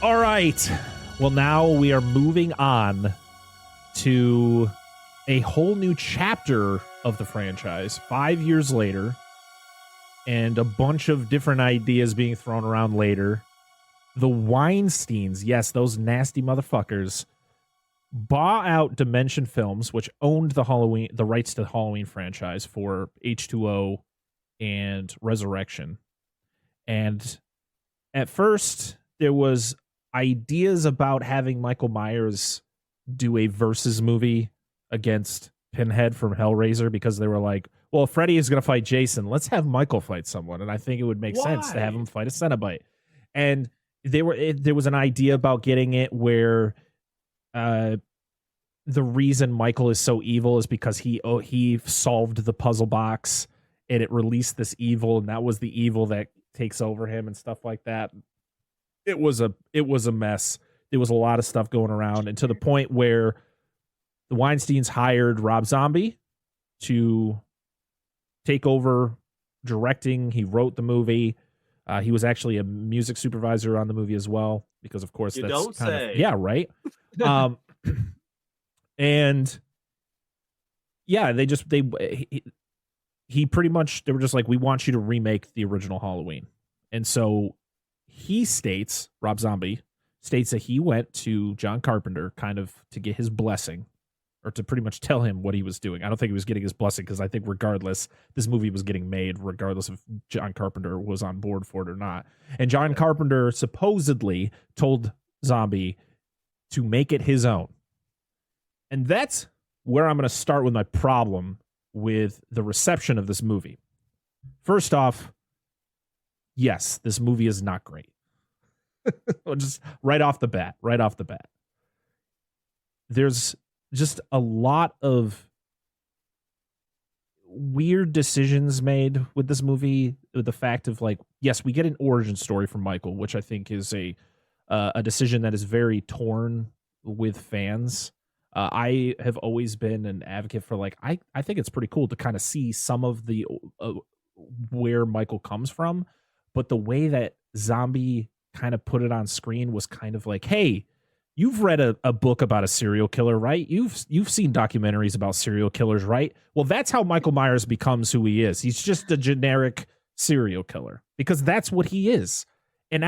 All right. Well, now we are moving on to a whole new chapter of the franchise 5 years later, and a bunch of different ideas being thrown around later. The Weinsteins, yes, those nasty motherfuckers, bought out Dimension Films, which owned the rights to the Halloween franchise for H2O and Resurrection. And at first, there was ideas about having Michael Myers do a versus movie against Pinhead from Hellraiser, because they were like, well, if Freddy is going to fight Jason, let's have Michael fight someone. And I think it would make sense to have him fight a Cenobite. And there was an idea about getting it where the reason Michael is so evil is because he solved the puzzle box and it released this evil, and that was the evil that takes over him and stuff like that. It was a mess. There was a lot of stuff going around, and to the point where the Weinsteins hired Rob Zombie to take over directing. He wrote the movie. He was actually a music supervisor on the movie as well, because of course yeah, right. And yeah, he pretty much, they were just like, we want you to remake the original Halloween. And so Rob Zombie states that he went to John Carpenter kind of to get his blessing, or to pretty much tell him what he was doing. I don't think he was getting his blessing, because I think regardless, this movie was getting made regardless if John Carpenter was on board for it or not. And John Carpenter supposedly told Zombie to make it his own. And that's where I'm going to start with my problem with the reception of this movie. First off, yes, this movie is not great. Just right off the bat. There's just a lot of weird decisions made with this movie, with the fact of, like, yes, we get an origin story from Michael, which I think is a decision that is very torn with fans. I have always been an advocate for, like, I think it's pretty cool to kind of see some of the where Michael comes from, but the way that Zombie kind of put it on screen was kind of like, hey, you've read a book about a serial killer, right? You've seen documentaries about serial killers, right? Well, that's how Michael Myers becomes who he is. He's just a generic serial killer, because that's what he is. And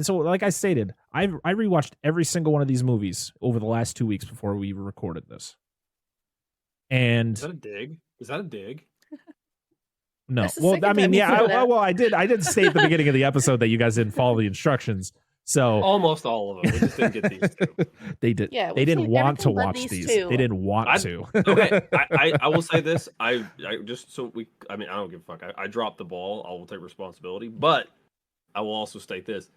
so, like I stated, I rewatched every single one of these movies over the last 2 weeks before we recorded this. And is that a dig? No. Well, I mean, yeah. I did say at the beginning of the episode that you guys didn't follow the instructions. So almost all of them. We just didn't get these two. They did. Yeah, they didn't want to watch these. They didn't want to. Okay. I will say this. I don't give a fuck. I dropped the ball. I will take responsibility. But I will also state this.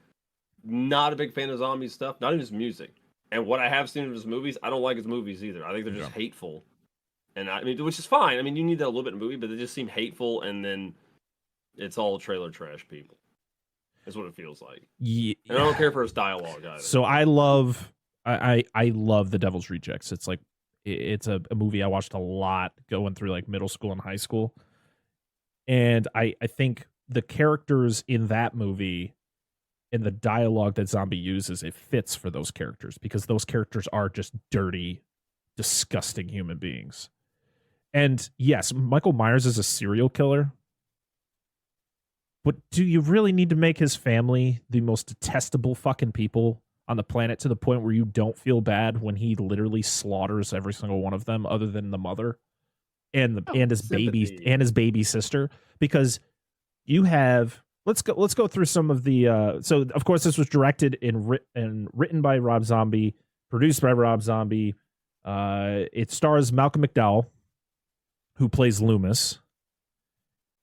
Not a big fan of Zombie stuff. Not even his music. And what I have seen of his movies, I don't like his movies either. I think they're just hateful. And I mean, which is fine. I mean, you need that a little bit in a movie, but they just seem hateful, and then it's all trailer trash people. That's what it feels like. Yeah. And I don't care for his dialogue either. So I love The Devil's Rejects. It's like, it's a movie I watched a lot going through like middle school and high school. And I think the characters in that movie and the dialogue that Zombie uses, it fits for those characters, because those characters are just dirty, disgusting human beings. And yes, Michael Myers is a serial killer, but do you really need to make his family the most detestable fucking people on the planet, to the point where you don't feel bad when he literally slaughters every single one of them, other than the mother and his baby sister? Because you have, let's go through some of the so of course this was directed and written by Rob Zombie, produced by Rob Zombie. It stars Malcolm McDowell, who plays Loomis.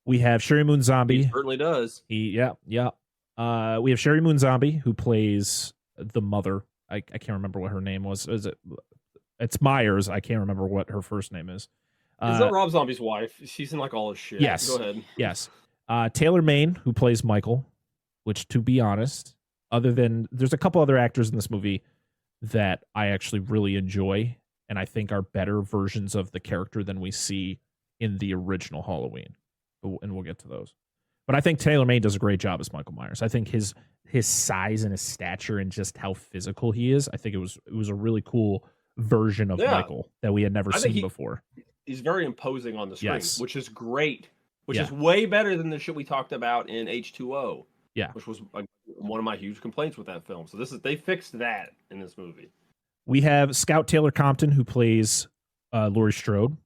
We have Sherry Moon Zombie. He certainly does. We have Sherry Moon Zombie, who plays the mother. I can't remember what her name was. It's Myers. I can't remember what her first name is. Is that Rob Zombie's wife? She's in like all his shit. Yes. Go ahead. Yes. Taylor Maine, who plays Michael, which, to be honest, there's a couple other actors in this movie that I actually really enjoy, and I think are better versions of the character than we see in the original Halloween. And we'll get to those. But I think Taylor Maine does a great job as Michael Myers. I think his his size and his stature and just how physical he is. I think it was a really cool version of Michael that we had never seen before. He's very imposing on the screen, which is great. Which is Yeah. way better than the shit we talked about in H2O. Yeah. Which was one of my huge complaints with that film. So they fixed that in this movie. We have Scout Taylor Compton, who plays Laurie Strode.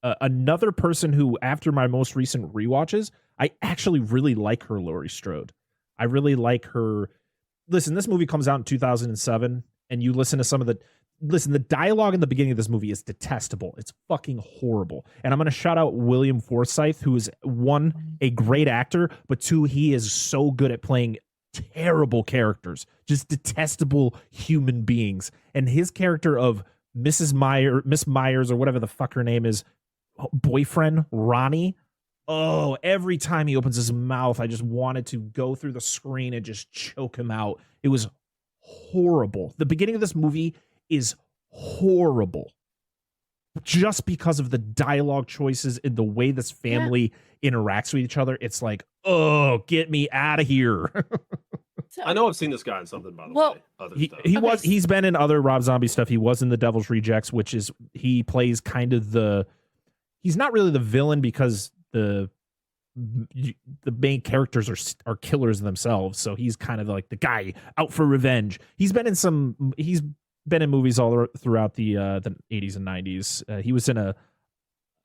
Another person who, after my most recent rewatches, I actually really like her, Laurie Strode. I really like her. Listen, this movie comes out in 2007, and you listen to some of the dialogue in the beginning of this movie is detestable. It's fucking horrible. And I'm going to shout out William Forsythe, who is, one, a great actor, but two, he is so good at playing terrible characters, just detestable human beings. And his character of Miss Myers, or whatever the fuck her name is, boyfriend, Ronnie. Oh, every time he opens his mouth, I just wanted to go through the screen and just choke him out. It was horrible. The beginning of this movie is horrible just because of the dialogue choices and the way this family interacts with each other. It's like, oh, get me out of here. I know I've seen this guy in something, by the way. Other stuff. He's been in other Rob Zombie stuff. He was in The Devil's Rejects, which is, he plays kind of he's not really the villain because the main characters are killers themselves. So he's kind of like the guy out for revenge. He's been in movies all throughout the 80s and 90s. He was in a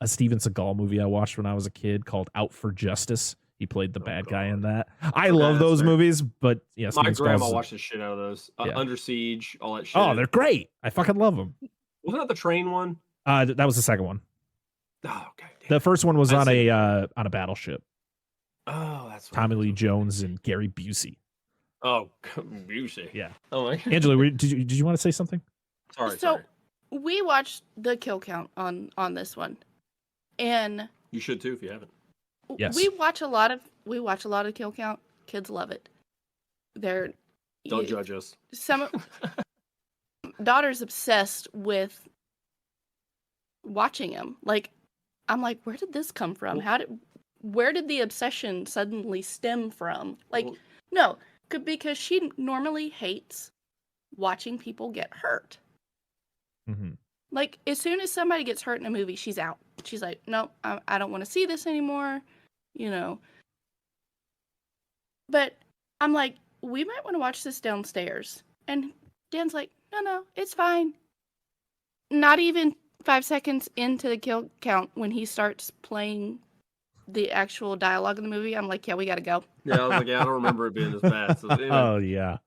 Steven Seagal movie I watched when I was a kid called Out for Justice. He played the bad guy in that. I love those movies, but yes, my grandma watched the shit out of those. Under Siege, all that shit. Oh, they're great. I fucking love them. Wasn't that the train one? That was the second one. Oh, okay. The first one was on a battleship. Oh, that's right. Tommy Lee Jones and Gary Busey. Oh, Busey. Yeah. Oh my. Angela, did you want to say something? Sorry. We watched the kill count on this one, and you should too if you haven't. Yes. We watch a lot of kill count. Kids love it. Don't judge us. Some daughter's obsessed with watching them. Like, I'm like, where did this come from? Where did the obsession suddenly stem from? Like, no, because she normally hates watching people get hurt. Mm-hmm. Like, as soon as somebody gets hurt in a movie, she's out. She's like, nope, I don't want to see this anymore, But I'm like, we might want to watch this downstairs. And Dan's like, no, it's fine. Not even 5 seconds into the kill count when he starts playing the actual dialogue in the movie, I'm like, yeah, we got to go. Yeah, I was like, I don't remember it being this bad. So, anyway. Oh, yeah.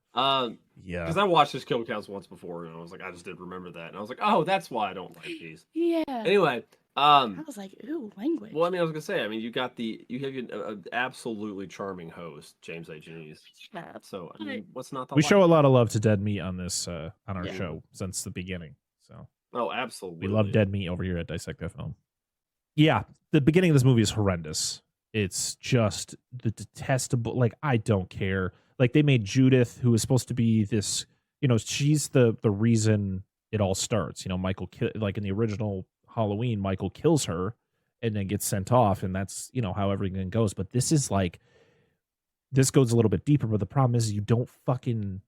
Yeah. Because I watched this kill counts once before, and I was like, I just didn't remember that. And I was like, oh, that's why I don't like these. Yeah. Anyway. I was like, ooh, language. Well, I mean, I was going to say, you have an absolutely charming host, James A. Genies. Yeah. So, I mean, what's not the We show a lot of love to Dead Meat on this, on our show since the beginning. So. Oh, absolutely. We love Dead Meat over here at Dissect That Film. Yeah, the beginning of this movie is horrendous. It's just the detestable, like, I don't care. Like, they made Judith, who is supposed to be this, she's the reason it all starts. Michael, like in the original Halloween, Michael kills her and then gets sent off, and that's, how everything goes. But this is like, this goes a little bit deeper, but the problem is you don't fucking,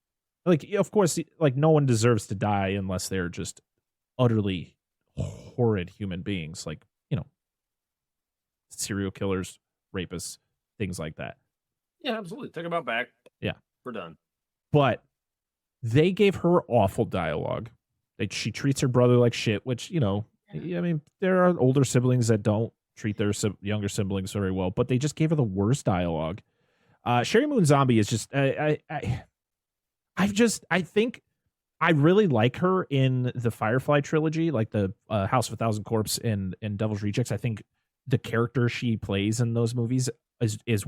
like, of course, like, no one deserves to die unless they're just utterly horrid human beings, like, serial killers, rapists, things like that. Yeah, absolutely. Take them out back. Yeah. We're done. But they gave her awful dialogue. She treats her brother like shit, which, there are older siblings that don't treat their younger siblings very well, but they just gave her the worst dialogue. Sherry Moon Zombie is just, I think I really like her in the Firefly trilogy, like the House of a Thousand Corpses and Devil's Rejects. I think the character she plays in those movies is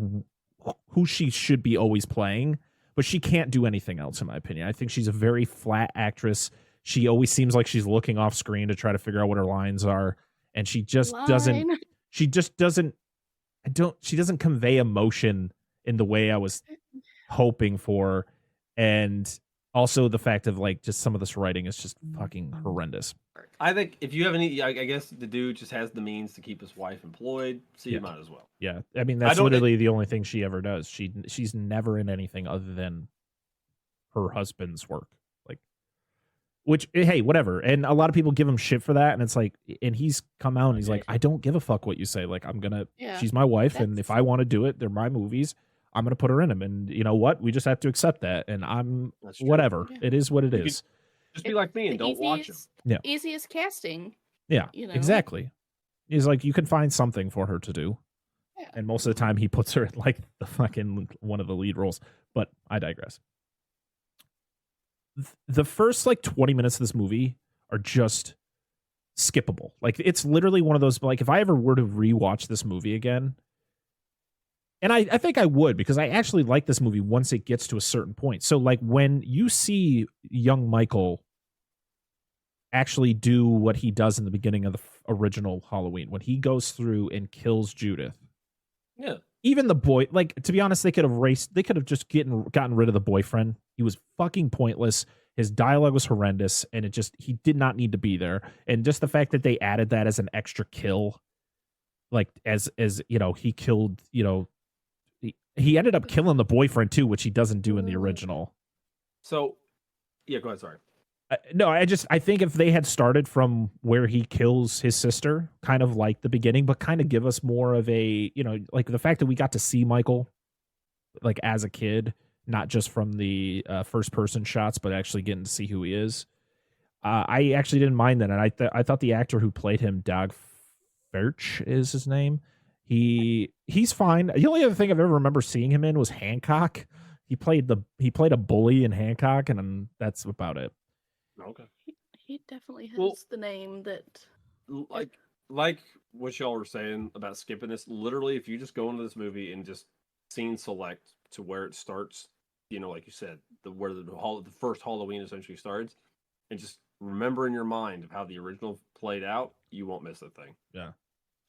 who she should be always playing, but she can't do anything else, in my opinion. I think she's a very flat actress. She always seems like she's looking off screen to try to figure out what her lines are, and she doesn't convey emotion in the way I was hoping for. And Also, the fact of like just some of this writing is just fucking horrendous. I think if you have any, I guess the dude just has the means to keep his wife employed, so you might as well. Yeah, I mean that's literally the only thing she ever does. She's never in anything other than her husband's work. Like, which hey, whatever. And a lot of people give him shit for that, and it's like, and he's come out and he's like, I don't give a fuck what you say. Like, I'm gonna, she's my wife, and if I want to do it, they're my movies. I'm going to put her in them. And you know what? We just have to accept that. And I'm whatever. Yeah. It is what it is. Just be like me and don't watch them. Yeah. Easiest casting. Yeah, exactly. He's like, you can find something for her to do. Yeah. And most of the time he puts her in like the fucking one of the lead roles. But I digress. The first like 20 minutes of this movie are just skippable. Like it's literally one of those, like if I ever were to rewatch this movie again, and I think I would, because I actually like this movie once it gets to a certain point. So, like, when you see young Michael actually do what he does in the beginning of the original Halloween, when he goes through and kills Judith. Yeah. Even the boy, like, to be honest, they could have just gotten rid of the boyfriend. He was fucking pointless. His dialogue was horrendous, and he did not need to be there. And just the fact that they added that as an extra kill, like, as you know, he killed, you know, he ended up killing the boyfriend too, which he doesn't do in the original. So, yeah, go ahead. Sorry. No, I think if they had started from where he kills his sister, kind of like the beginning, but kind of give us more of a, you know, like the fact that we got to see Michael, like as a kid, not just from the first person shots, but actually getting to see who he is. I actually didn't mind that, and I thought the actor who played him, Doug Ferch is his name. He's fine. The only other thing I've ever remember seeing him in was Hancock. He played a bully in Hancock, and that's about it. Okay. He definitely has the name that like what y'all were saying about skipping this. Literally, if you just go into this movie and just scene select to where it starts, you know, like you said, where the first Halloween essentially starts, and just remember in your mind of how the original played out, you won't miss a thing. Yeah.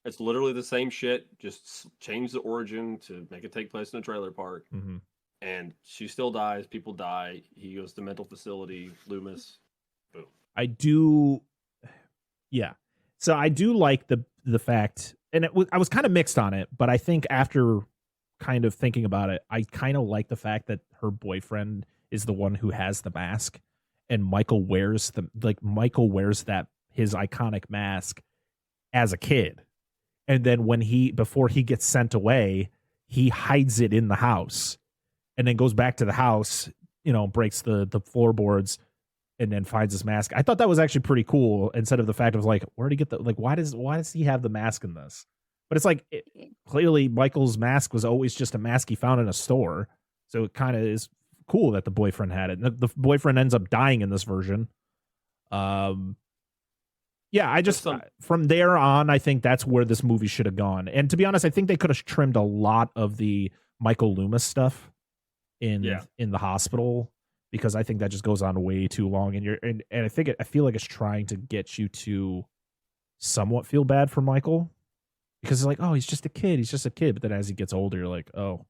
It's literally the same shit, just change the origin to make it take place in a trailer park. Mm-hmm. And she still dies, people die, he goes to mental facility, Loomis, boom. So I do like the fact, and I was kind of mixed on it, but I think after kind of thinking about it, I kind of like the fact that her boyfriend is the one who has the mask, and Michael wears that his iconic mask as a kid. And then before he gets sent away, he hides it in the house and then goes back to the house, you know, breaks the floorboards and then finds his mask. I thought that was actually pretty cool, instead of the fact of like, where did he get why does he have the mask in this? But it's like, clearly Michael's mask was always just a mask he found in a store. So it kind of is cool that the boyfriend had it. The boyfriend ends up dying in this version. Yeah, I just from there on, I think that's where this movie should have gone. And to be honest, I think they could have trimmed a lot of the Michael Loomis stuff in the hospital, because I think that just goes on way too long. And I feel like it's trying to get you to somewhat feel bad for Michael, because it's like, oh, he's just a kid. But then as he gets older, you're like, oh,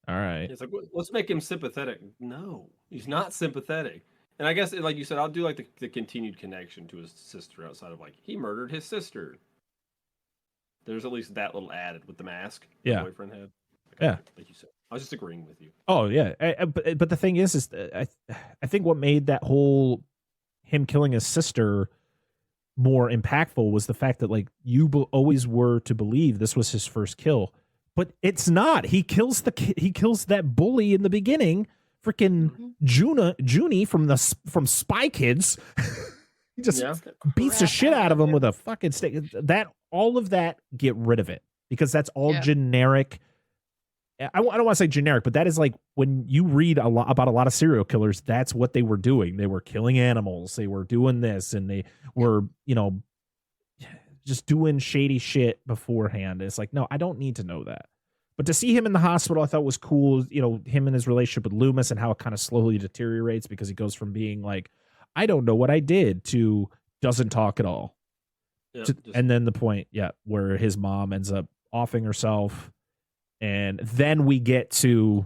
all right. It's like, let's make him sympathetic. No, he's not sympathetic. And I guess, like you said, I'll do like the continued connection to his sister outside of like, he murdered his sister. There's at least that little added with the mask the boyfriend had. Like you said. I was just agreeing with you. Oh, yeah. But the thing is I think what made that whole him killing his sister more impactful was the fact that, like, you always were to believe this was his first kill. But it's not. He kills that bully in the beginning. Freaking Junie from Spy Kids. He just beats the shit out of him with a fucking stick. All of that, get rid of it, because that's all generic. I don't want to say generic, but that is like, when you read about a lot of serial killers, that's what they were doing. They were killing animals. They were doing this, and they were, you know, just doing shady shit beforehand. It's like, no, I don't need to know that. But to see him in the hospital, I thought was cool. You know, him and his relationship with Loomis, and how it kind of slowly deteriorates, because he goes from being like, I don't know what I did, to doesn't talk at all. And then the point, where his mom ends up offing herself. And then we get to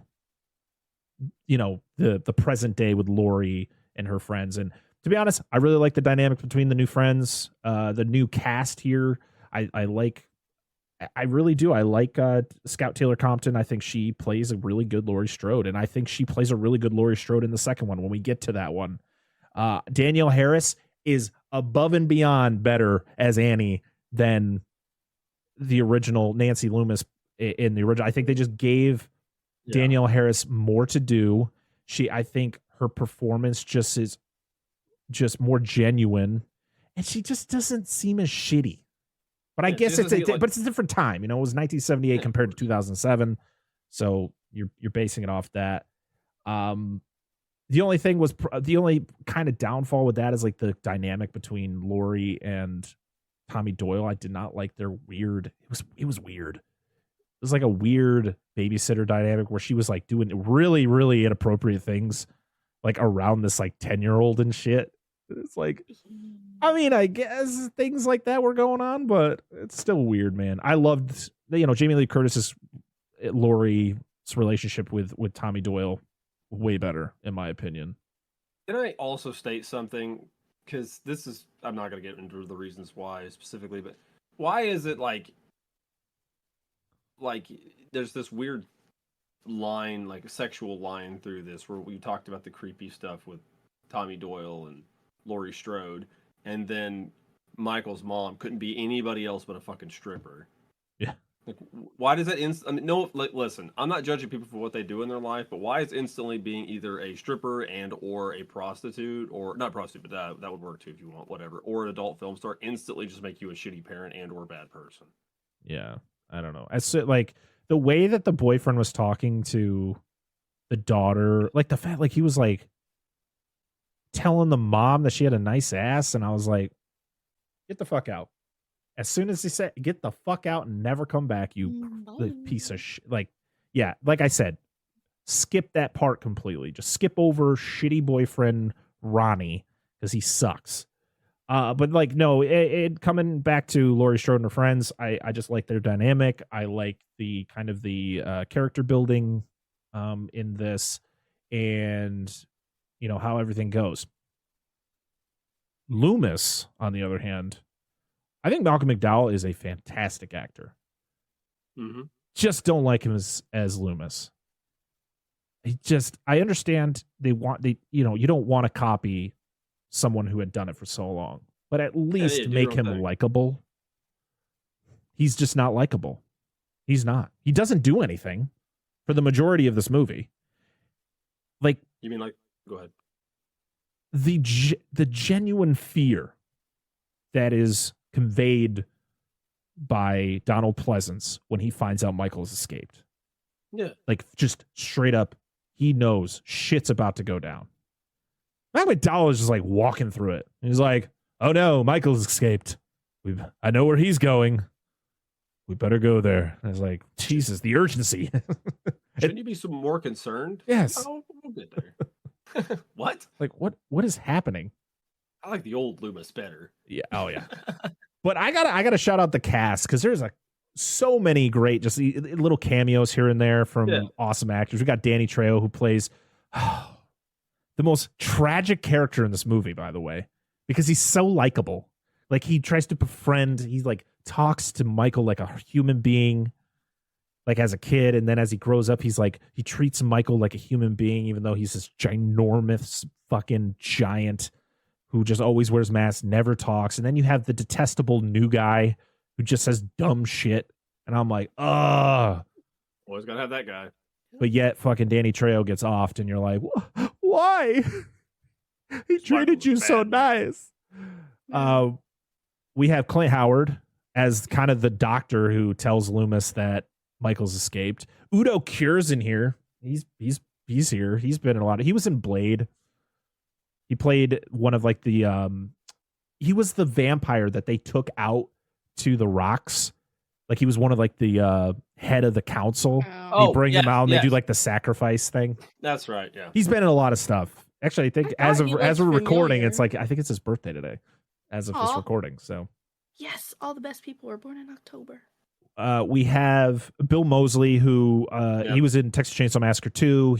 the present day with Lori and her friends. And to be honest, I really like the dynamic between the new friends, the new cast here. I really do. I like Scout Taylor Compton. I think she plays a really good Laurie Strode, and I think she plays a really good Laurie Strode in the second one when we get to that one. Danielle Harris is above and beyond better as Annie than the original Nancy Loomis in the original. I think they just gave Danielle Harris more to do. I think her performance is just more genuine, and she just doesn't seem as shitty. But I guess but it's a different time. It was 1978 compared to 2007, so you're basing it off that. The only kind of downfall with that is like the dynamic between Lori and Tommy Doyle. I did not like their weird. It was weird. It was like a weird babysitter dynamic where she was like doing really, really inappropriate things, like around this like 10-year-old and shit. It's like, I mean, I guess things like that were going on, but it's still weird, man. I loved, Jamie Lee Curtis's Lori's relationship with Tommy Doyle way better, in my opinion. Can I also state something? Because I'm not going to get into the reasons why specifically, but why is it like there's this weird line, like a sexual line through this, where we talked about the creepy stuff with Tommy Doyle and Laurie Strode, and then Michael's mom couldn't be anybody else but a fucking stripper. Yeah. Like, why does that listen, I'm not judging people for what they do in their life, but why is instantly being either a stripper and or a prostitute, or not prostitute, but that would work too if you want, whatever, or an adult film star instantly just make you a shitty parent and or a bad person? Yeah, I don't know. It's like the way that the boyfriend was talking to the daughter, like the fact, like he was like telling the mom that she had a nice ass, and I was like, get the fuck out. As soon as he said, get the fuck out and never come back, you piece of shit. Like, yeah, like I said, skip that part completely. Just skip over shitty boyfriend Ronnie because he sucks. But like, no, it coming back to Laurie Strode and her friends, I just like their dynamic. I like the kind of the character building in this, and how everything goes. Loomis, on the other hand, I think Malcolm McDowell is a fantastic actor. Mm-hmm. Just don't like him as Loomis. I understand you don't want to copy someone who had done it for so long, but at least make him likable. He's just not likable. He's not. He doesn't do anything for the majority of this movie. Like, you mean like, go ahead. The genuine fear that is conveyed by Donald Pleasance when he finds out Michael has escaped. Yeah. Like, just straight up, he knows shit's about to go down. Malcolm McDowell is just like walking through it. He's like, oh no, Michael's escaped. I know where he's going. We better go there. And I was like, Jesus, the urgency. Shouldn't you be some more concerned? Yes. Oh, we'll get there. What? Like, what is happening? I like the old Loomis better. Yeah. Oh yeah. But I gotta shout out the cast, because there's so many great just little cameos here and there from awesome actors. We got Danny Trejo, who plays the most tragic character in this movie, by the way, because he's so likable. Like, he tries to befriend. He like talks to Michael like a human being, like as a kid, and then as he grows up, he treats Michael like a human being, even though he's this ginormous fucking giant who just always wears masks, never talks. And then you have the detestable new guy who just says dumb shit. And I'm like, ugh. Always gotta have that guy. But yet fucking Danny Trejo gets offed, and you're like, why? He treated you so nice. We have Clint Howard as kind of the doctor who tells Loomis that Michael's escaped. Udo Kier's in here. He's here. He's been in a lot of. He was in Blade. He played one of like the he was the vampire that they took out to the rocks. Like, he was one of like the head of the council. Oh. They bring him out and they do like the sacrifice thing. That's right. Yeah. He's been in a lot of stuff. Actually, I think as we're recording, familiar. it's like, I think it's his birthday today as of this recording. So yes, all the best people were born in October. We have Bill Moseley, who he was in Texas Chainsaw Massacre 2.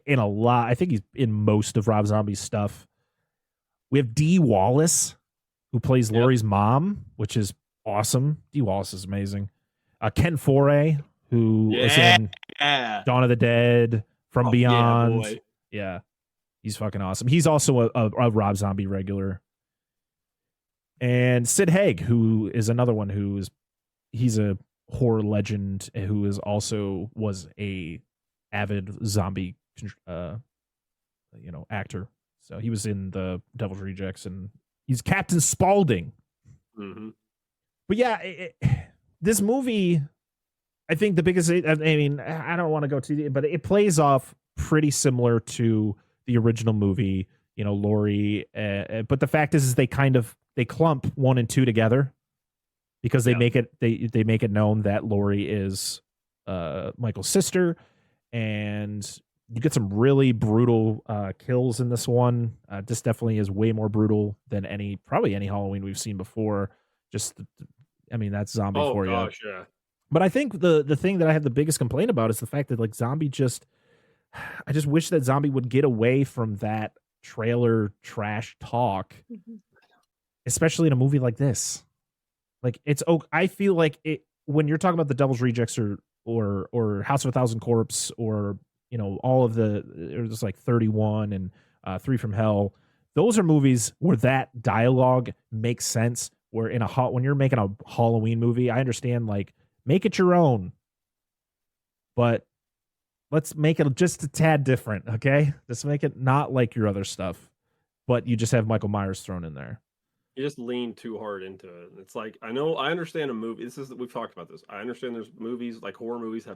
in a lot. I think he's in most of Rob Zombie's stuff. We have Dee Wallace, who plays Laurie's mom, which is awesome. Dee Wallace is amazing. Ken Foray, who is in Dawn of the Dead, From Beyond. Yeah, he's fucking awesome. He's also a Rob Zombie regular. And Sid Haig, who is another one he's a horror legend who was a avid zombie actor. So he was in the Devil's Rejects, and he's Captain Spaulding. Mm-hmm. But yeah, this movie, I think the biggest, I mean, I don't want to go too deep, but it plays off pretty similar to the original movie, Laurie. But the fact is they clump 1 and 2 together because they make it known that Laurie is Michael's sister, and you get some really brutal kills in this one. This definitely is way more brutal than probably any Halloween we've seen before. That's zombie for you. Yeah. But I think the thing that I have the biggest complaint about is the fact that like zombie I just wish that zombie would get away from that trailer trash talk, especially in a movie like this. Like I feel like when you're talking about the Devil's Rejects or House of a Thousand Corpse or all of there's like 31 and 3 from Hell. Those are movies where that dialogue makes sense. Where when you're making a Halloween movie, I understand like make it your own, but let's make it just a tad different. Okay, just make it not like your other stuff, but you just have Michael Myers thrown in there. You just lean too hard into it. It's like I understand a movie. We've talked about this. I understand there's movies like horror movies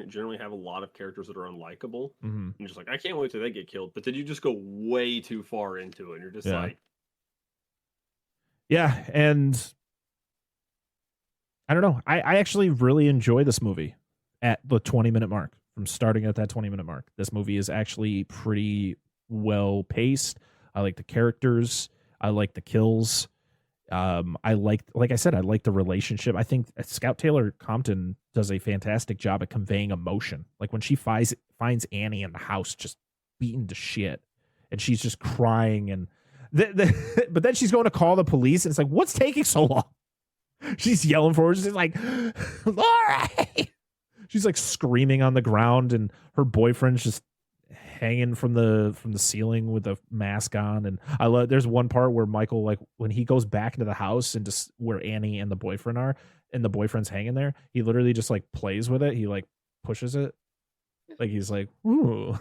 generally have a lot of characters that are unlikable. Mm-hmm. And just like I can't wait till they get killed. But then you just go way too far into it, and you're just like, yeah. And I don't know. I actually really enjoy this movie at the 20-minute mark. From starting at that 20-minute mark, this movie is actually pretty well paced. I like the characters. I like the kills. I like I said, I like the relationship. I think Scout Taylor Compton does a fantastic job at conveying emotion. Like when she finds Annie in the house just beaten to shit, and she's just crying, and but then she's going to call the police, and it's like, what's taking so long? She's yelling for her. She's like, Laurie! She's like screaming on the ground, and her boyfriend's just hanging from the ceiling with a mask on. And there's one part where Michael, like when he goes back into the house and just where Annie and the boyfriend are, and the boyfriend's hanging there, he literally just like plays with it. He like pushes it, like he's like, ooh,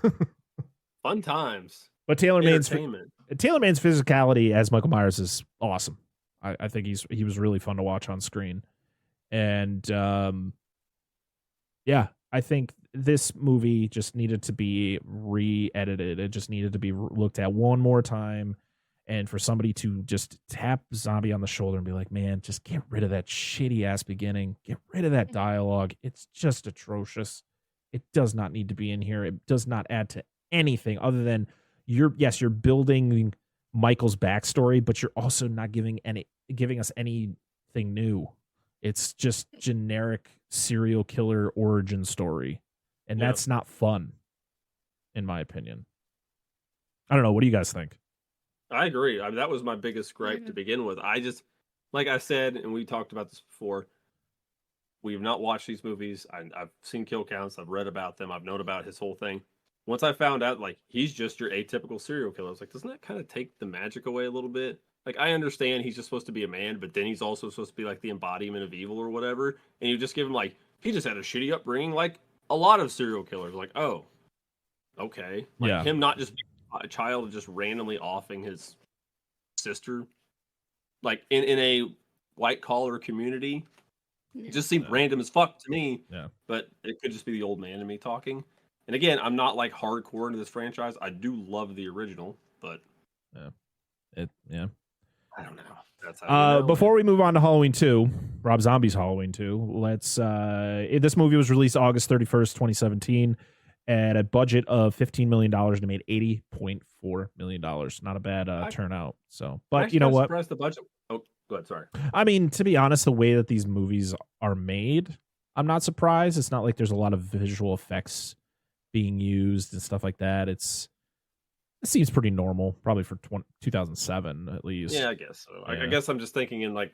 fun times. But Taylor Maine's physicality as Michael Myers is awesome. I think he was really fun to watch on screen, and yeah, I think this movie just needed to be re-edited. It just needed to be looked at one more time, and for somebody to just tap Zombie on the shoulder and be like, man, just get rid of that shitty ass beginning. Get rid of that dialogue. It's just atrocious. It does not need to be in here. It does not add to anything other than you're building Michael's backstory, but you're also not giving us anything new. It's just generic serial killer origin story. And that's not fun, in my opinion. I don't know. What do you guys think? I agree. I mean, that was my biggest gripe to begin with. I just, like I said, and we talked about this before, we have not watched these movies. I've seen kill counts. I've read about them. I've known about his whole thing. Once I found out, like, he's just your atypical serial killer, I was like, doesn't that kind of take the magic away a little bit? Like, I understand he's just supposed to be a man, but then he's also supposed to be, like, the embodiment of evil or whatever. And you just give him, like, he just had a shitty upbringing, like a lot of serial killers. Like, oh, okay. Like, him not just being a child just randomly offing his sister, like, in a white-collar community. It just seemed random as fuck to me. Yeah. But it could just be the old man in me talking. And again, I'm not like hardcore into this franchise. I do love the original, but I don't know. That's how before we move on to Halloween 2, Rob Zombie's Halloween 2, let's this movie was released August 31st, 2017 at a budget of $15 million and it made $80.4 million. Not a bad turnout. So, but you know what? The budget. Oh, go ahead. Sorry. I mean, to be honest, the way that these movies are made, I'm not surprised. It's not like there's a lot of visual effects being used and stuff like that. It seems pretty normal, probably for 2007 at least. Yeah, I guess so. Yeah. I guess I'm just thinking in like,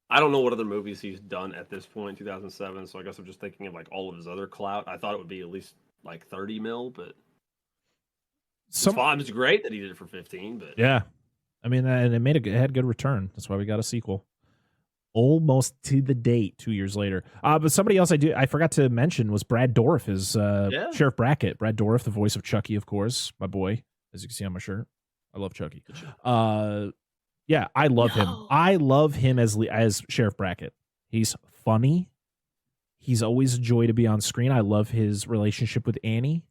I don't know what other movies he's done at this point, 2007. So I guess I'm just thinking of like all of his other clout. I thought it would be at least like 30 mil, but it's fine. It's great that he did it for 15. But yeah, I mean, and it had good return. That's why we got a sequel. Almost to the date 2 years later. But somebody else I forgot to mention was Brad Dourif as Sheriff Brackett. Brad Dourif, the voice of Chucky, of course, my boy, as you can see on my shirt. I love Chucky. Yeah, I love him. I love him as Sheriff Brackett. He's funny. He's always a joy to be on screen. I love his relationship with Annie.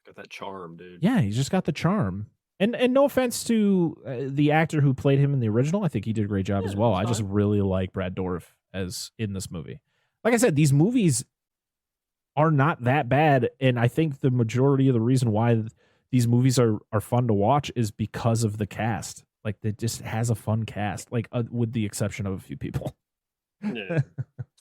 Got that charm, dude. Yeah, he's just got the charm. And no offense to the actor who played him in the original. I think he did a great job as well. I just really like Brad Dourif as in this movie. Like I said, these movies are not that bad. And I think the majority of the reason why these movies are fun to watch is because of the cast. Like, it just has a fun cast, like with the exception of a few people. Yeah,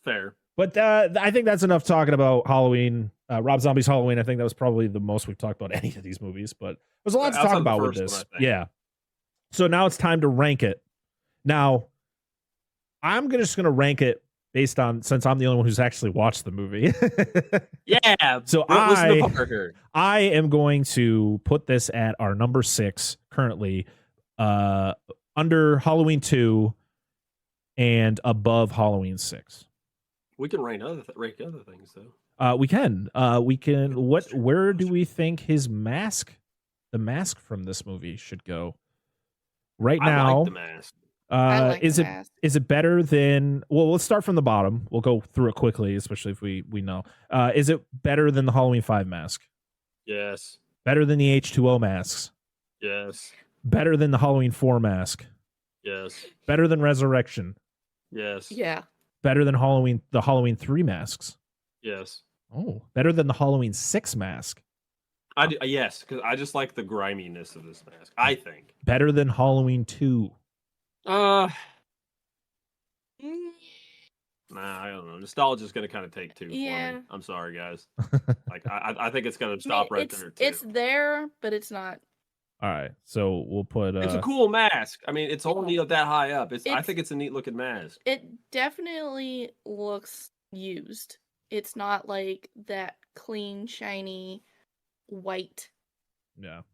fair. But I think that's enough talking about Halloween. Rob Zombie's Halloween. I think that was probably the most we've talked about any of these movies, but there's a lot to talk about with this. Yeah. So now it's time to rank it. Now, I'm just going to rank it based on, since I'm the only one who's actually watched the movie. Yeah. So I am going to put this at our number 6 currently, under Halloween 2 and above Halloween 6. We can rank other things though. We can. Where do we think the mask from this movie should go? Right now, I like the mask. Is it better than? Well, let's start from the bottom. We'll go through it quickly, especially if we know. Is it better than the Halloween 5 mask? Yes. Better than the H2O masks? Yes. Better than the Halloween 4 mask? Yes. Better than Resurrection? Yes. Yeah. Better than the Halloween 3 masks? Yes. Oh, better than the Halloween 6 mask? Yes, because I just like the griminess of this mask, I think. Better than Halloween 2? Nah, I don't know. Nostalgia's going to kind of take 2 for me. I'm sorry, guys. Like, I think it's going to stop there, too. It's there, but it's not. All right, so we'll put... It's a cool mask. I mean, it's only that high up. I think it's a neat-looking mask. It definitely looks used. It's not like that clean, shiny, white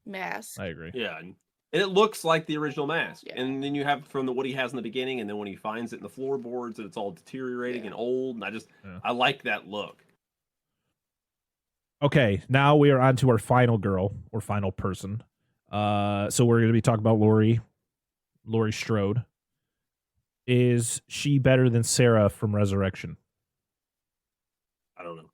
mask. I agree. Yeah, and it looks like the original mask. Yeah. And then you have from what he has in the beginning, and then when he finds it in the floorboards, and it's all deteriorating and old, and I like that look. Okay, now we are on to our final girl, or final person. So we're going to be talking about Laurie Strode. Is she better than Sarah from Resurrection? I don't know.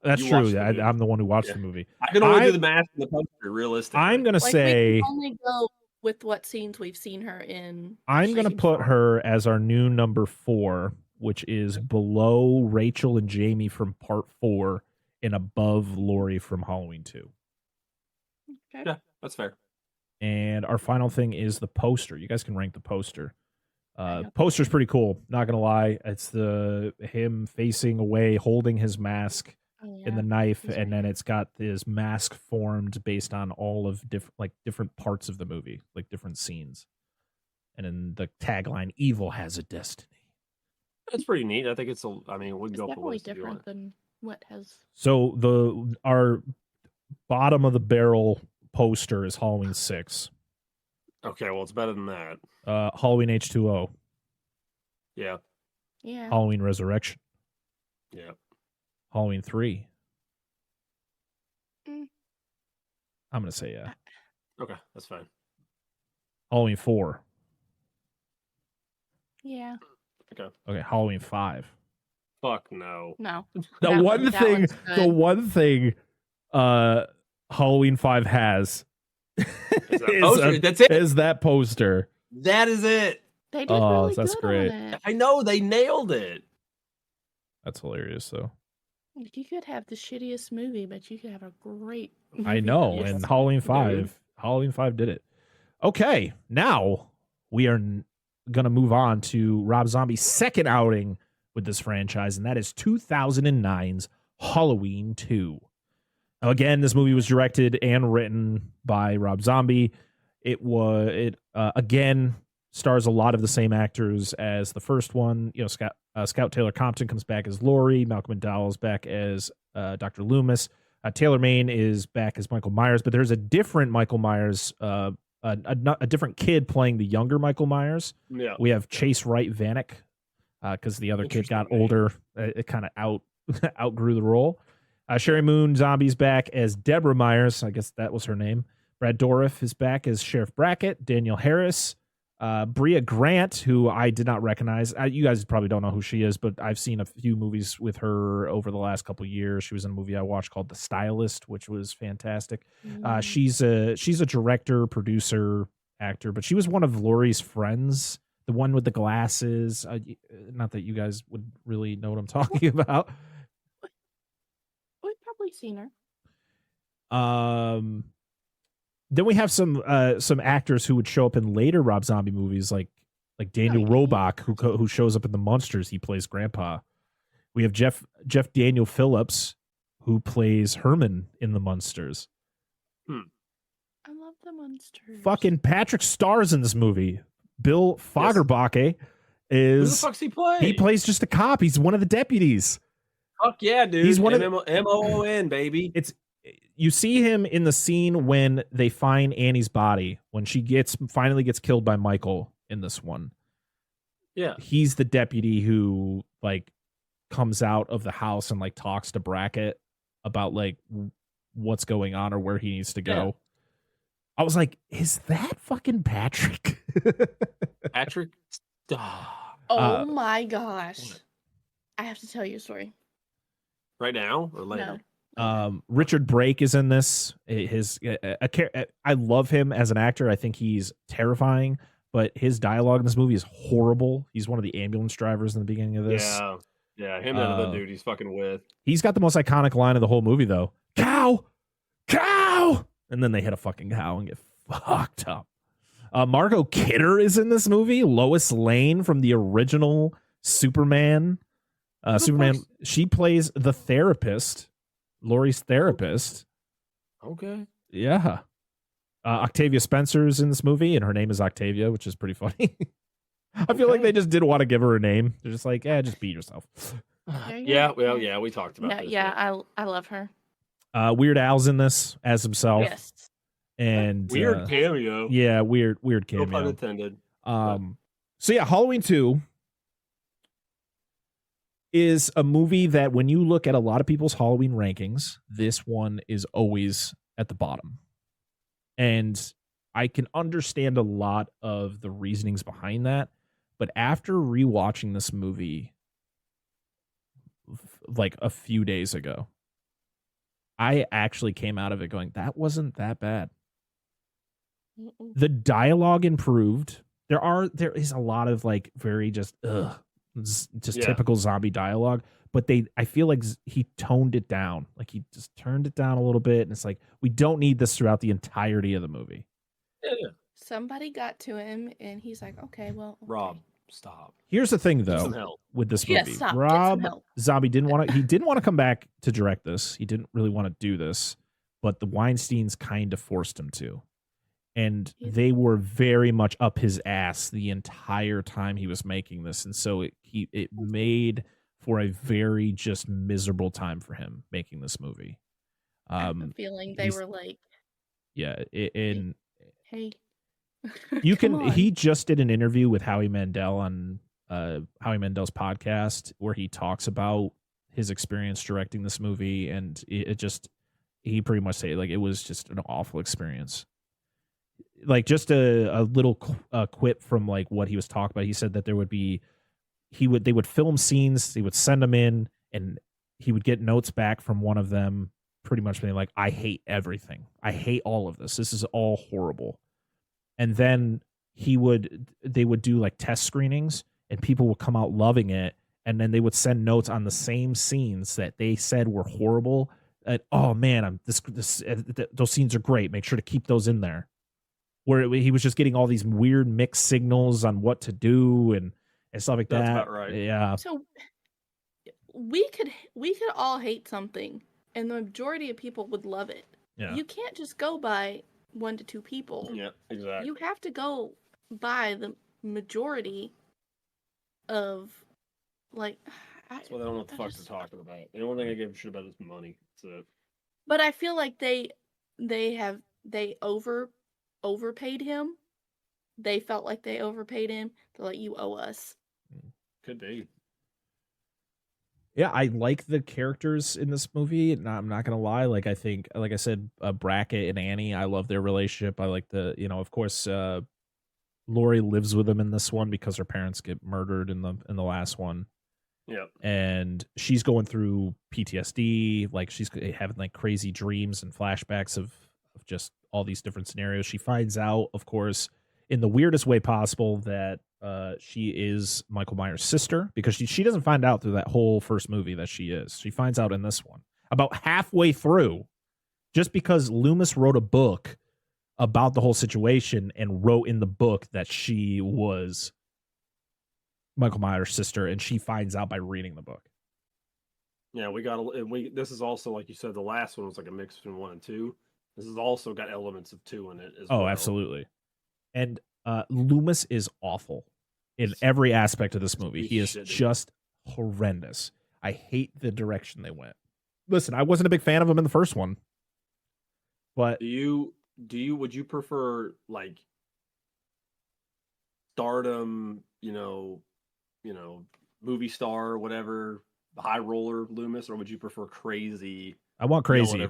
That's true. I'm the one who watched the movie. I can only do the math and the poster realistically. I'm going to say... We can only go with what scenes we've seen her in. I'm going to put her as our new number 4, which is below Rachel and Jamie from Part 4 and above Laurie from Halloween 2. Okay. Yeah, that's fair. And our final thing is the poster. You guys can rank the poster. Poster's pretty cool. Not gonna lie, it's him facing away, holding his mask and the knife, and then it's got this mask formed based on all of different parts of the movie, like different scenes. And then the tagline, "Evil has a destiny." That's pretty neat. I think it's we can go up the definitely list different than what has. So our bottom of the barrel poster is Halloween 6. Okay, well, it's better than that. Halloween H2O. Yeah. Halloween Resurrection. Yeah. Halloween 3. I'm gonna say yeah. Okay, that's fine. Halloween 4. Yeah. Okay, Halloween 5. Fuck no. No. The one thing Halloween 5 has is that poster. That is it. They did really that's good great. on it. I know, they nailed it. That's hilarious, though. You could have the shittiest movie, but you could have a great movie. I know, and Halloween 5 did it. Okay, now we are going to move on to Rob Zombie's second outing with this franchise, and that is 2009's Halloween 2. Again, this movie was directed and written by Rob Zombie. It again stars a lot of the same actors as the first one. You know, Scout Taylor Compton comes back as Laurie. Malcolm McDowell is back as Dr. Loomis. Taylor Maine is back as Michael Myers, but there's a different Michael Myers, a different kid playing the younger Michael Myers. Yeah. We have Chase Wright Vanek because the other kid got older. It kind of outgrew the role. Sherry Moon Zombie's back as Deborah Myers. I guess that was her name. Brad Dourif is back as Sheriff Brackett. Daniel Harris. Bria Grant, who I did not recognize. You guys probably don't know who she is, but I've seen a few movies with her over the last couple of years. She was in a movie I watched called The Stylist, which was fantastic. She's a director, producer, actor, but she was one of Laurie's friends, the one with the glasses. Not that you guys would really know what I'm talking about. We've probably seen her. Then we have some actors who would show up in later Rob Zombie movies, like Daniel Roebuck, who shows up in The Munsters. He plays Grandpa. We have Jeff Daniel Phillips, who plays Herman in The Munsters. I love The Munsters. Fucking Patrick stars in this movie. Bill Fagerbake is. Who the fuck's he play? He plays just a cop. He's one of the deputies. Fuck yeah, dude. He's one of MOON, baby. You see him in the scene when they find Annie's body, when she finally gets killed by Michael in this one. Yeah. He's the deputy who like comes out of the house and like talks to Brackett about like what's going on or where he needs to go. Yeah. I was like, is that fucking Patrick? Patrick? Oh my gosh. I have to tell you a story. Right now or later? No. Richard Brake is in this. I love him as an actor. I think he's terrifying, but his dialogue in this movie is horrible. He's one of the ambulance drivers in the beginning of this. Yeah, him and the dude he's fucking with. He's got the most iconic line of the whole movie, though. Cow! Cow! And then they hit a fucking cow and get fucked up. Margot Kidder is in this movie. Lois Lane from the original Superman. She plays the therapist. Laurie's therapist. Okay. Yeah. Octavia Spencer's in this movie, and her name is Octavia, which is pretty funny. I feel like they just didn't want to give her a name. They're just like, just be yourself. Yeah, well, yeah, we talked about this. Yeah, I love her. Weird Al's in this as himself. Yes. And weird cameo. Yeah, weird cameo. No pun intended. So yeah, Halloween 2 is a movie that when you look at a lot of people's Halloween rankings, this one is always at the bottom. And I can understand a lot of the reasonings behind that. But after rewatching this movie like a few days ago, I actually came out of it going, that wasn't that bad. The dialogue improved. There is a lot of like very just typical zombie dialogue, but I feel like he toned it down. Like he just turned it down a little bit, and it's like we don't need this throughout the entirety of the movie. Yeah. Somebody got to him, and he's like, "Okay, well, okay. Rob, stop." Here's the thing, though, with this movie, stop. Rob Zombie didn't want to come back to direct this. He didn't really want to do this, but the Weinsteins kind of forced him to. And they were very much up his ass the entire time he was making this. And so it made for a very just miserable time for him making this movie. I have a feeling they were like, hey, he just did an interview with Howie Mandel on Howie Mandel's podcast where he talks about his experience directing this movie. And he pretty much said like, it was just an awful experience. Like just a little quip from like what he was talking about. He said that they would film scenes, they would send them in, and he would get notes back from one of them pretty much being like, I hate everything. I hate all of this. This is all horrible. And then they would do like test screenings and people would come out loving it. And then they would send notes on the same scenes that they said were horrible. And, oh man, those scenes are great. Make sure to keep those in there. Where he was just getting all these weird mixed signals on what to do and stuff like that. That's about right. Yeah. So we could all hate something, and the majority of people would love it. Yeah. You can't just go by 1 to 2 people. Yeah, exactly. You have to go by the majority of, like, That's why they don't know what the fuck they're talking about. The only thing I give a shit about is money. That's it. But I feel like they overpaid him. They felt like they overpaid him. They're like, you owe us. Could be. Yeah, I like the characters in this movie. I'm not gonna lie. Like, I think, like I said, Brackett and Annie, I love their relationship. I like of course, Lori lives with them in this one because her parents get murdered in the last one. Yeah. And she's going through PTSD. Like, she's having like crazy dreams and flashbacks of just all these different scenarios. She finds out, of course, in the weirdest way possible, that she is Michael Myers' sister, because she doesn't find out through that whole first movie that she is. She finds out in this one about halfway through, just because Loomis wrote a book about the whole situation and wrote in the book that she was Michael Myers' sister, and she finds out by reading the book. Yeah, this is also, like you said, the last one was like a mix between 1 and 2. This has also got elements of 2 in it as well. Oh, absolutely. And Loomis is awful in every aspect of this movie. He is just horrendous. I hate the direction they went. Listen, I wasn't a big fan of him in the first one, but would you prefer, like, stardom, movie star, whatever, high roller Loomis, or would you prefer crazy? I want crazy.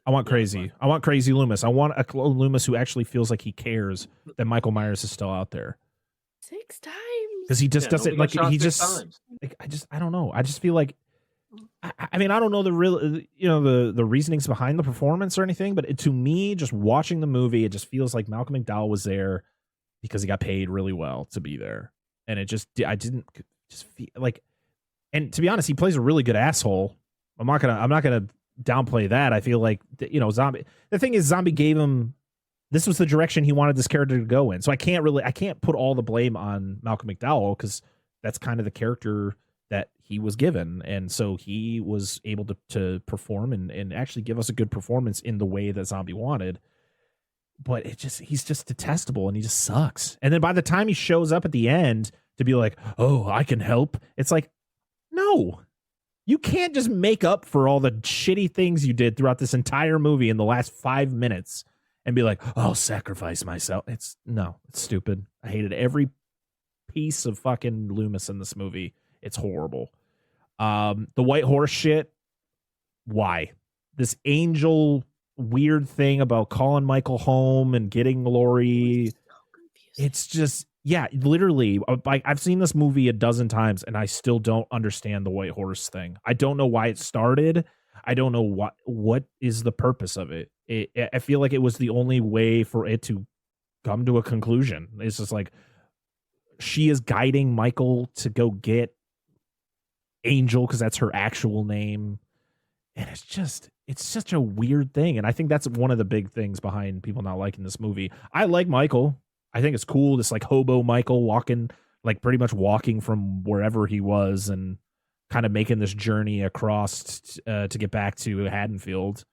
I want crazy. I want crazy Loomis. I want a Loomis who actually feels like he cares that Michael Myers is still out there. 6 times. Because he just doesn't, like, he just, like, I don't know. I just feel like, I mean, I don't know the real, the reasonings behind the performance or anything, but to me, just watching the movie, it just feels like Malcolm McDowell was there because he got paid really well to be there. And I didn't just feel like, and to be honest, he plays a really good asshole. I'm not gonna downplay that. I feel like, Zombie, the thing is, Zombie gave him, this was the direction he wanted this character to go in. So I can't put all the blame on Malcolm McDowell, because that's kind of the character that he was given. And so he was able to perform and actually give us a good performance in the way that Zombie wanted. But he's just detestable, and he just sucks. And then by the time he shows up at the end to be like, oh, I can help, it's like, no, you can't just make up for all the shitty things you did throughout this entire movie in the last 5 minutes and be like, I'll sacrifice myself. It's stupid. I hated every piece of fucking Loomis in this movie. It's horrible. The white horse shit. Why? This angel weird thing about calling Michael home and getting Lori. It's just, yeah, literally, I've seen this movie a dozen times and I still don't understand the white horse thing. I don't know why it started. I don't know what is the purpose of it. I feel like it was the only way for it to come to a conclusion. It's just like, she is guiding Michael to go get Angel, because that's her actual name. And it's such a weird thing. And I think that's one of the big things behind people not liking this movie. I like Michael. I think it's cool. This like hobo Michael pretty much walking from wherever he was and kind of making this journey across to get back to Haddonfield.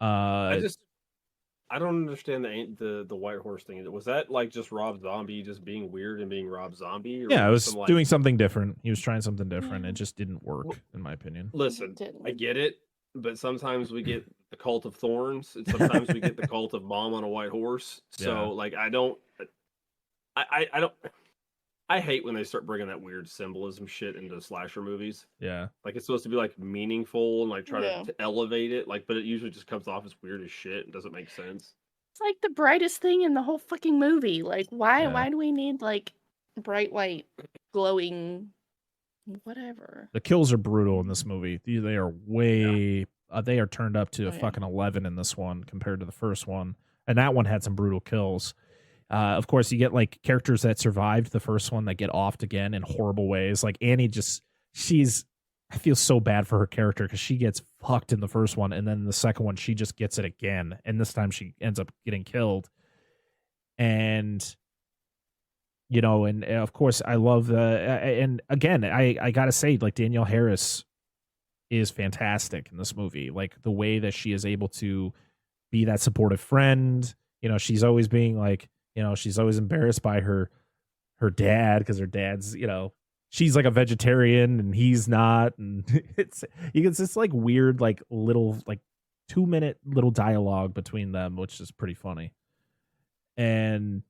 I don't understand the white horse thing. Was that like just Rob Zombie just being weird and being Rob Zombie? Or yeah, it was doing something different. He was trying something different. It just didn't work, in my opinion. Listen, I get it, but sometimes we get the cult of thorns, and sometimes we get the cult of mom on a white horse. So like, I don't. I hate when they start bringing that weird symbolism shit into slasher movies. Yeah. Like, it's supposed to be like meaningful and like try to elevate it. Like, but it usually just comes off as weird as shit and doesn't make sense. It's like the brightest thing in the whole fucking movie. Like, why do we need like bright white glowing whatever? The kills are brutal in this movie. They are way they are turned up to a fucking 11 in this one compared to the first one. And that one had some brutal kills. Of course, you get like characters that survived the first one that get offed again in horrible ways. Like Annie, I feel so bad for her character because she gets fucked in the first one, and then in the second one she just gets it again, and this time she ends up getting killed. And and of course I love and again I gotta say, like, Danielle Harris is fantastic in this movie. Like the way that she is able to be that supportive friend. You know, she's always being like, you know, she's always embarrassed by her dad because her dad's, you know, she's like a vegetarian and he's not, and it's this like weird like little like 2-minute little dialogue between them, which is pretty funny. And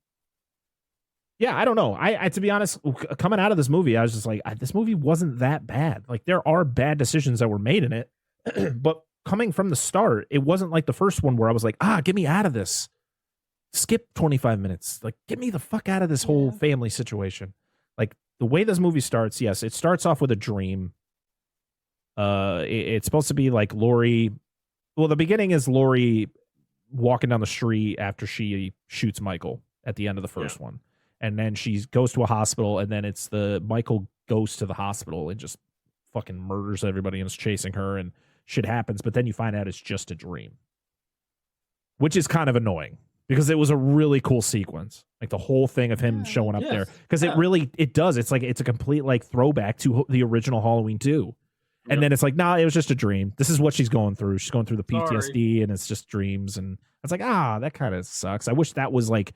yeah, I don't know. I to be honest, coming out of this movie, I was just like, this movie wasn't that bad. Like there are bad decisions that were made in it, but coming from the start, it wasn't like the first one where I was like, get me out of this. Skip 25 minutes. Like, get me the fuck out of this whole family situation. Like the way this movie starts, yes, it starts off with a dream. It's supposed to be like Laurie. Well, the beginning is Laurie walking down the street after she shoots Michael at the end of the first one. And then she goes to a hospital, and then it's Michael goes to the hospital and just fucking murders everybody and is chasing her, and shit happens. But then you find out it's just a dream, which is kind of annoying because it was a really cool sequence. Like the whole thing of him showing up there. Because it does. It's like, it's a complete like throwback to the original Halloween 2. And then it's like, nah, it was just a dream. This is what she's going through. She's going through the PTSD and it's just dreams. And it's like, that kind of sucks. I wish that was like,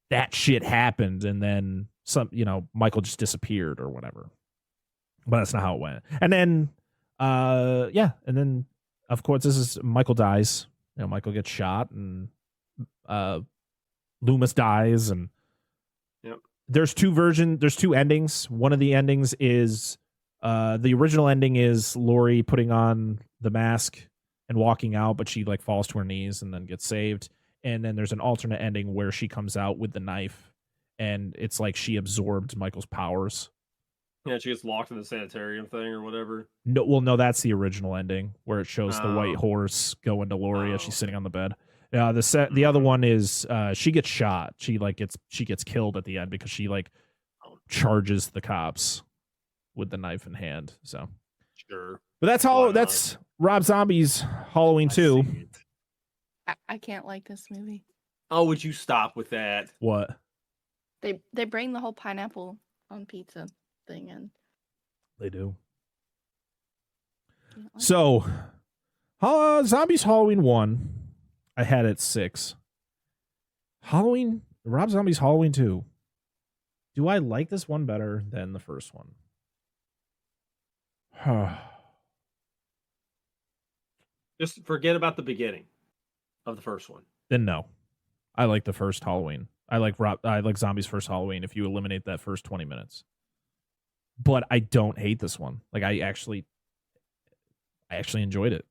that shit happened and then Michael just disappeared or whatever. But that's not how it went. And then, and then of course this is Michael dies. You know, Michael gets shot and Loomis dies, and there's two endings. One of the endings is the original ending is Laurie putting on the mask and walking out, but she like falls to her knees and then gets saved. And then there's an alternate ending where she comes out with the knife, and it's like she absorbed Michael's powers. Yeah, she gets locked in the sanitarium thing or whatever. No, that's the original ending where it shows the white horse go into Laurie as she's sitting on the bed. The other one is she gets shot. She gets killed at the end because she like charges the cops with the knife in hand. So sure, but that's Rob Zombie's Halloween 2. I can't like this movie. Oh, would you stop with that? What? They bring the whole pineapple on pizza thing in. They do. So, Zombies Halloween 1, I had it 6. Rob Zombie's Halloween 2. Do I like this one better than the first one? Just forget about the beginning of the first one. Then no. I like the first Halloween. I like Zombie's first Halloween if you eliminate that first 20 minutes. But I don't hate this one. Like I actually enjoyed it.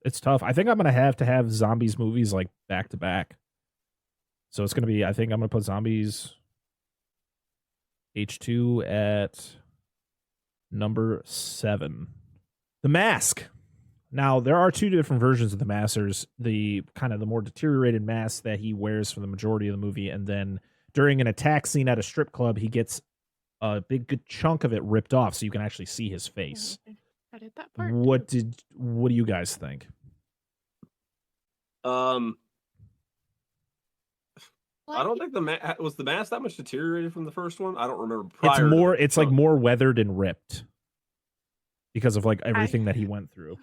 It's tough. I think I'm gonna have to have Zombies movies like back to back. So it's gonna be. I think I'm gonna put Zombies H2 at number 7. The Mask. Now there are 2 different versions of the mask. There's the kind of the more deteriorated mask that he wears for the majority of the movie, and then during an attack scene at a strip club, he gets a good chunk of it ripped off, so you can actually see his face. I did that part. What do you guys think? I don't think was the mask that much deteriorated from the first one. I don't remember. It's like more weathered and ripped because of like everything that he went through.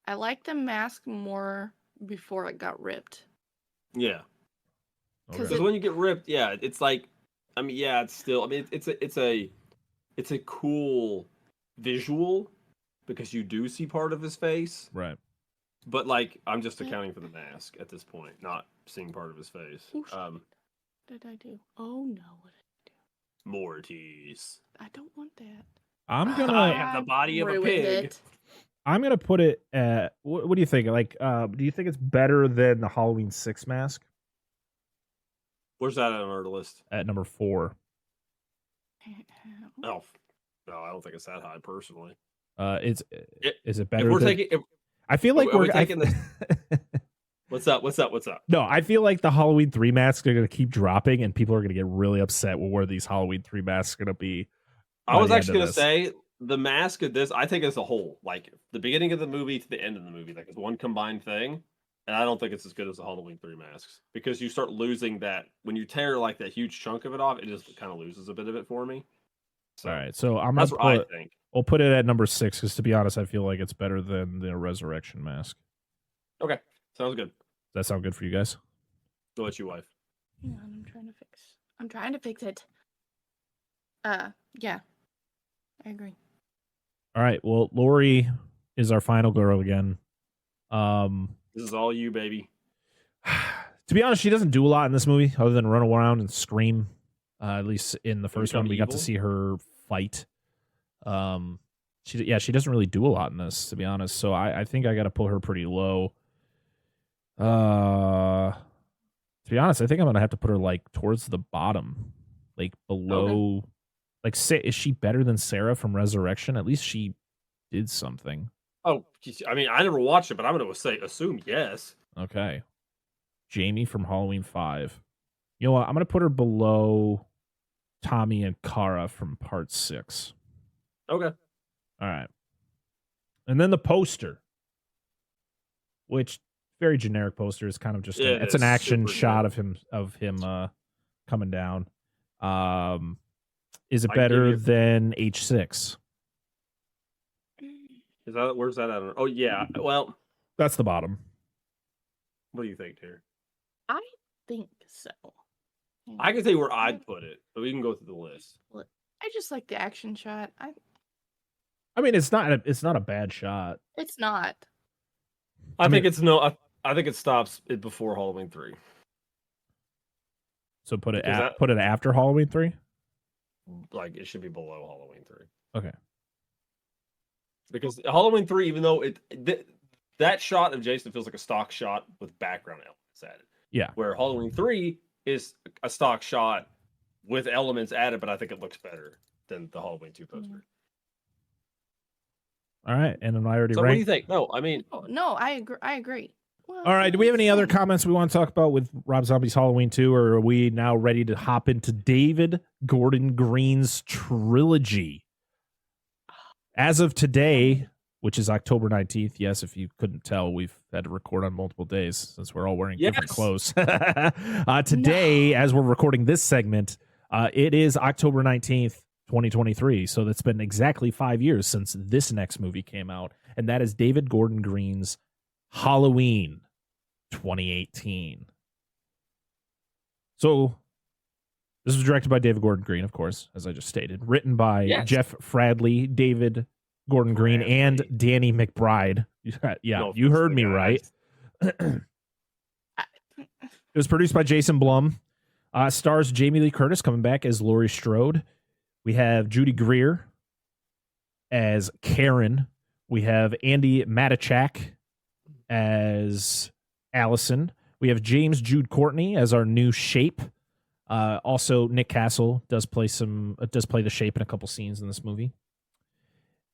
I like the mask more before it got ripped. Yeah, because when you get ripped, it's like, I mean, it's still, I mean, it's a cool visual because you do see part of his face, right? But like, I'm just accounting for the mask at this point, not seeing part of his face. What did I do? Oh no, what did I do? Mortis. I don't want that. I have the body of a pig. I'm gonna put it at. What do you think? Like, do you think it's better than the Halloween 6 mask? Where's that on our list? At number 4. No, I don't think it's that high personally. Is it better? I feel like we're taking this. What's up? No, I feel like the Halloween 3 masks are gonna keep dropping, and people are gonna get really upset with where these Halloween 3 masks are gonna be. I was actually gonna say the mask of this, I think as a whole, like the beginning of the movie to the end of the movie, like as one combined thing, And I don't think it's as good as the Halloween 3 masks because you start losing that when you tear like that huge chunk of it off, it just kind of loses a bit of it for me. So, all right, so I'm that's gonna what I put. think. We'll put it at number 6 because, to be honest, I feel like it's better than the Resurrection mask. Okay, sounds good. Does that sound good for you guys? Go at you, wife. Hang on, I'm trying to fix it. Yeah. I agree. All right. Well, Lori is our final girl again. This is all you, baby. To be honest, she doesn't do a lot in this movie other than run around and scream. At least in the first one, we got to see her fight. She doesn't really do a lot in this, to be honest. So I think I got to put her pretty low. To be honest, I think I'm gonna have to put her like towards the bottom, like below. Okay. Like, is she better than Sarah from Resurrection? At least she did something. Oh, I mean, I never watched it, but I'm gonna assume yes. Okay. Jamie from Halloween 5. You know what? I'm gonna put her below Tommy and Kara from Part 6. Okay. All right. And then the poster, which very generic poster, is kind of just it's an action shot of him coming down. Is it better than H6? Where's that at? Oh yeah. Well, that's the bottom. What do you think, dear? I think so. I can tell you where I'd put it, but we can go through the list. I just like the action shot. I mean, it's not a bad shot. It's not. I think it stops it before Halloween 3. So put it after Halloween 3? Like, it should be below Halloween 3. Okay. Because Halloween 3, even though that shot of Jason feels like a stock shot with background elements added. Yeah. Where Halloween 3 is a stock shot with elements added, but I think it looks better than the Halloween 2 poster. All right, and then I already ranked. What do you think? No, I mean, I agree. Well, all right, do we have any other comments we want to talk about with Rob Zombie's Halloween 2, or are we now ready to hop into David Gordon Green's trilogy? As of today, which is October 19th, yes, if you couldn't tell, we've had to record on multiple days since we're all wearing different clothes. Today, as we're recording this segment, it is October 19th, 2023. So that's been exactly 5 years since this next movie came out, and that is David Gordon Green's Halloween 2018. So this was directed by David Gordon Green, of course, as I just stated. Written by Jeff Fradley, David Gordon Green, and Danny McBride. You heard me right. It was produced by Jason Blum. Stars Jamie Lee Curtis coming back as Laurie Strode. We have Judy Greer as Karen. We have Andy Matichak as Allison. We have James Jude Courtney as our new Shape. Also, Nick Castle does play the Shape in a couple scenes in this movie.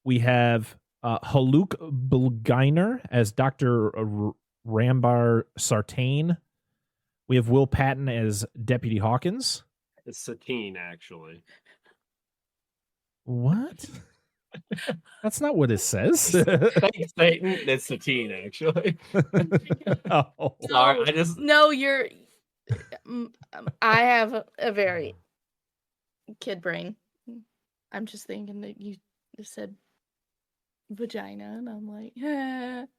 We have Haluk Bulginer as Dr. Rambar Sartain. We have Will Patton as Deputy Hawkins. It's Satine, actually. What? That's not what it says. Thanks, Satan. It's Satine, actually. Oh. Sorry, you're. I have a very kid brain. I'm just thinking that you just said vagina, and I'm like,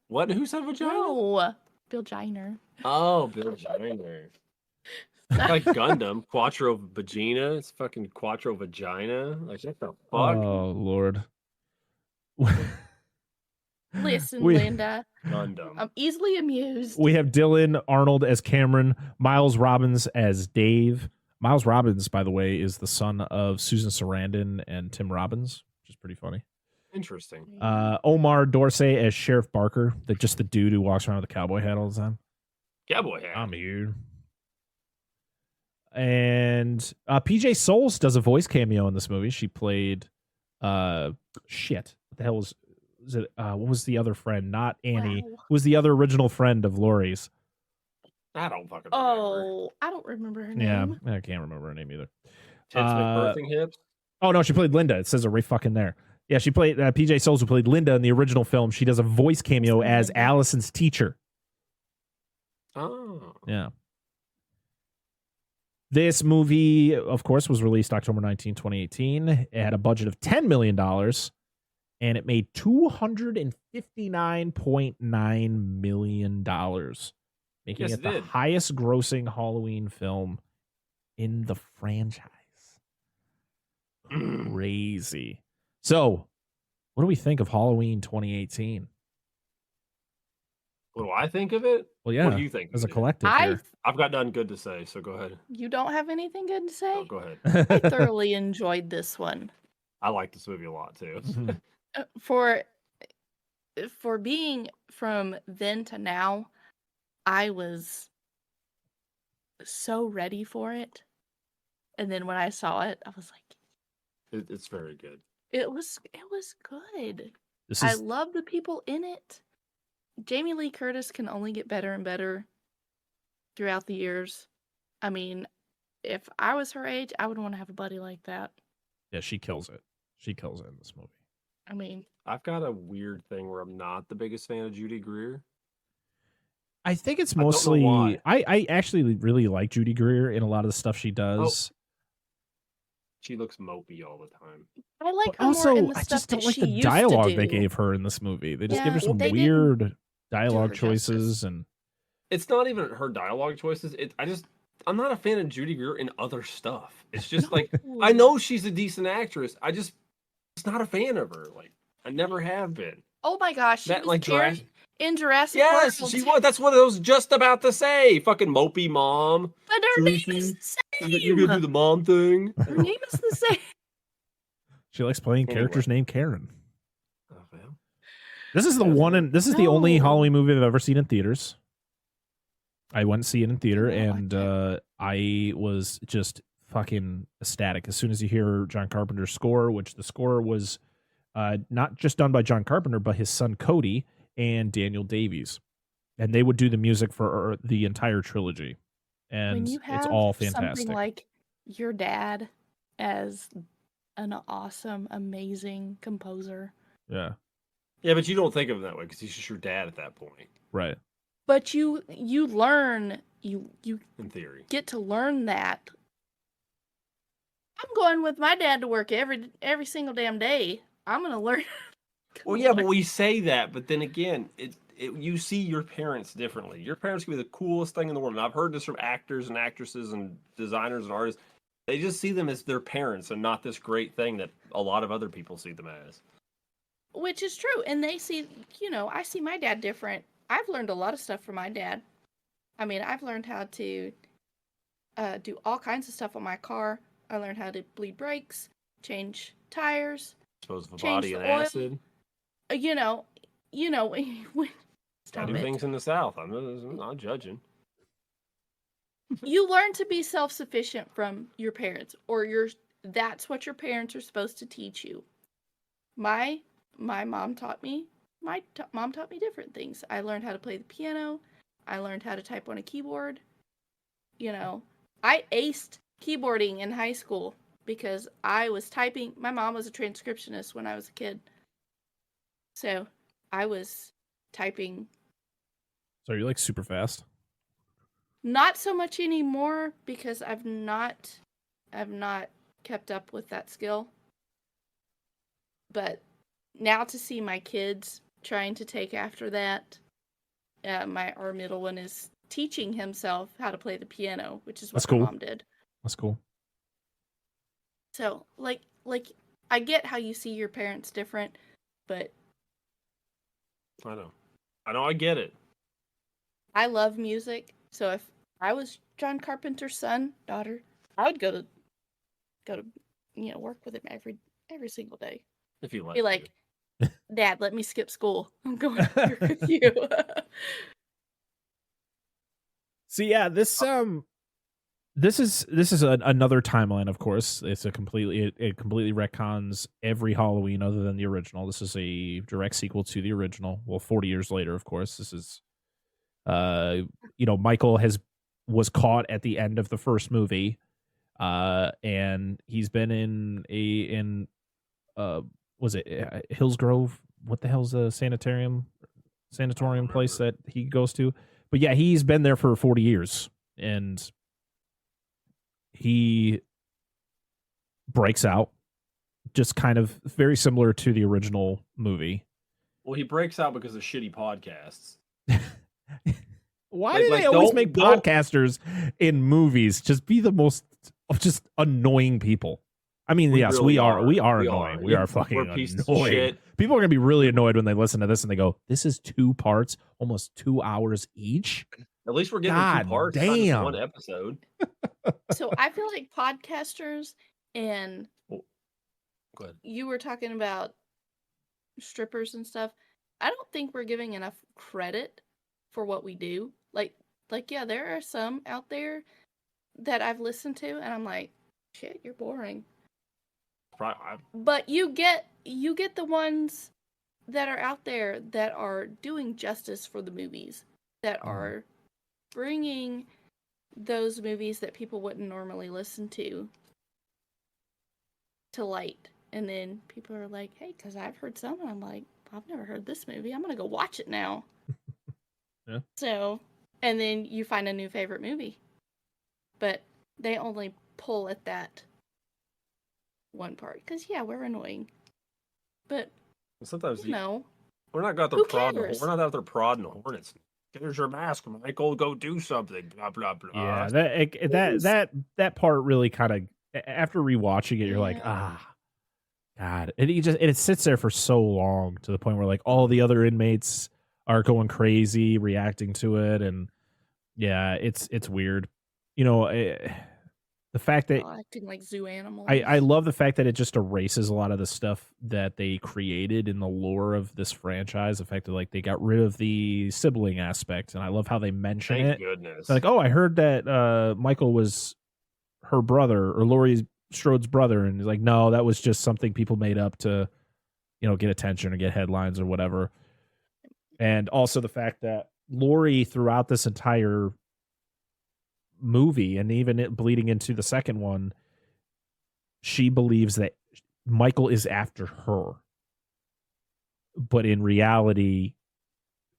What? Who said vagina? No, Bill Jiner. Oh, Bill Jiner. Like Gundam, Quattro Vagina. It's fucking Quattro Vagina. Like, what the fuck? Oh, Lord. Listen, Linda. Gundam. I'm easily amused. We have Dylan Arnold as Cameron, Miles Robbins as Dave. Miles Robbins, by the way, is the son of Susan Sarandon and Tim Robbins, which is pretty funny. Interesting. Omar Dorsey as Sheriff Barker, just the dude who walks around with a cowboy hat all the time. Cowboy hat. I'm here. And PJ Souls does a voice cameo in this movie. She played what the hell was it? What was the other friend? Not Annie. Wow. Who was the other original friend of Laurie's? I don't fucking remember. Oh, I don't remember her name. Yeah, I can't remember her name either. Tips McBirthing Hips? Oh, no, she played Linda. It says it right fucking there. Yeah, she played PJ Souls, who played Linda in the original film. She does a voice cameo as Allison's teacher. Oh. Yeah. This movie, of course, was released October 19, 2018. It had a budget of $10 million, and it made $259.9 million, making Yes, it it the did. highest grossing Halloween film in the franchise. Crazy. So, what do we think of Halloween 2018? What do I think of it? Well, yeah, What do you think as a of it? collective here. I've got nothing good to say, so go ahead. You don't have anything good to say? No, go ahead. I thoroughly enjoyed this one. I like this movie a lot too. Mhm. For being from then to now, I was so ready for it. And then when I saw it, I was like, It's very good. it was good. This I is love the people in it. Jamie Lee Curtis can only get better and better throughout the years. I mean, if I was her age, I would want to have a buddy like that. yeah, she kills it. She kills it in this movie. I mean, I've got a weird thing where I'm not the biggest fan of Judy Greer. I think it's I don't know mostly why. I actually really like Judy Greer in a lot of the stuff she does. She looks mopey all the time. I like But her more in also, the I stuff just don't that like she the used to dialogue they do. gave her in this movie. They just give Yeah, her some they didn't weird do dialogue her choices justice. and It's not even her dialogue choices. I'm not a fan of Judy Greer in other stuff. It's just like I No. know she's a decent actress. I just not a fan of her. Like I never have been. Oh my gosh, she That was like Jerry Jurassic. in Jurassic Yes, World. she was. That's what I was just about to say. Fucking mopey mom. But her name is Seriously? the You're gonna do same. the mom thing. Her name is the same. she likes playing characters named Karen. Oh, well. This is the That's one, right. and this is the only No. Halloween movie I've ever seen in theaters. I went to see it in theater, I like and that. I was just fucking ecstatic as soon as you hear John Carpenter's score, which the score was not just done by John Carpenter, but his son Cody and Daniel Davies, and they would do the music for the entire trilogy, When and you it's have all something fantastic. like your dad as an awesome, amazing composer, Yeah, Yeah, but you don't think of him that way because he's just your dad at that point. right. but you learn you In theory. get to learn that. I'm going with my dad to work every single damn day. I'm gonna learn. Well, yeah, but we say that, but then again, you see your parents differently. Your parents can be the coolest thing in the world, and I've heard this from actors and actresses and designers and artists. They just see them as their parents and not this great thing that a lot of other people see them as. Which is true, and they see, I see my dad different. I've learned a lot of stuff from my dad. I mean, I've learned how to do all kinds of stuff on my car. I learned how to bleed brakes, change tires. Dispose of a Change body in the oil. acid. You know, I stop do it. things in the South. I'm not judging. You learn to be self-sufficient from your parents, or that's what your parents are supposed to teach you. My mom taught me. Mom taught me different things. I learned how to play the piano. I learned how to type on a keyboard. I aced keyboarding in high school because I was typing. My mom was a transcriptionist when I was a kid. So I was typing. So you're like super fast. Not so much anymore because I've not kept up with that skill. But now to see my kids trying to take after that, our middle one is teaching himself how to play the piano, which is what That's my cool. mom did. That's cool. So, like I get how you see your parents different, but I know. I get it. I love music. So if I was John Carpenter's son, daughter, I would go to work with him every single day. If you like. Be like, Dad, let me skip school. I'm going to work with you. So yeah, this is another timeline. Of course, it completely retcons every Halloween other than the original. This is a direct sequel to the original. Well, 40 years later, of course. This is, Michael was caught at the end of the first movie, and he's been in was it Hillsgrove? What the hell's the sanatorium place that he goes to? But yeah, he's been there for 40 years, and he breaks out, just kind of very similar to the original movie. Well, he breaks out because of shitty podcasts. Why do they always make podcasters in movies just be the most just annoying people? I mean, yes, really we are are. annoying. We are fucking We're pieces of annoying. shit. People are going to be really annoyed when they listen to this and they go, this is 2 parts, almost 2 hours each. At least we're getting God 2 parts, not damn. just 1 episode. So I feel like podcasters and Go ahead. you were talking about strippers and stuff. I don't think we're giving enough credit for what we do. Like yeah, there are some out there that I've listened to and I'm like, shit, you're boring. But you get the ones that are out there that are doing justice for the movies, that are bringing those movies that people wouldn't normally listen to light. And then people are like, hey, because I've heard some, and I'm like, I've never heard this movie. I'm going to go watch it now. Yeah. So, and then you find a new favorite movie. But they only pull at that one part. Because, yeah, we're annoying. But, Sometimes no. We're not out there Who prodding. cares? We're not out there prodding the hornets. There's your mask, Michael. Go do something. Blah blah blah. Yeah, that part really kind of, after rewatching it, you're like, God, and it sits there for so long to the point where like all the other inmates are going crazy, reacting to it, and yeah, it's weird. You know, the fact that Acting like zoo animals. I love the fact that it just erases a lot of the stuff that they created in the lore of this franchise. The fact that like they got rid of the sibling aspect, and I love how they mention Thank it. goodness. They're like, oh, I heard that Michael was her brother or Laurie Strode's brother, and he's like, no, that was just something people made up to, you know, get attention or get headlines or whatever. And also the fact that Laurie throughout this entire movie and even it bleeding into the second one, she believes that Michael is after her, but in reality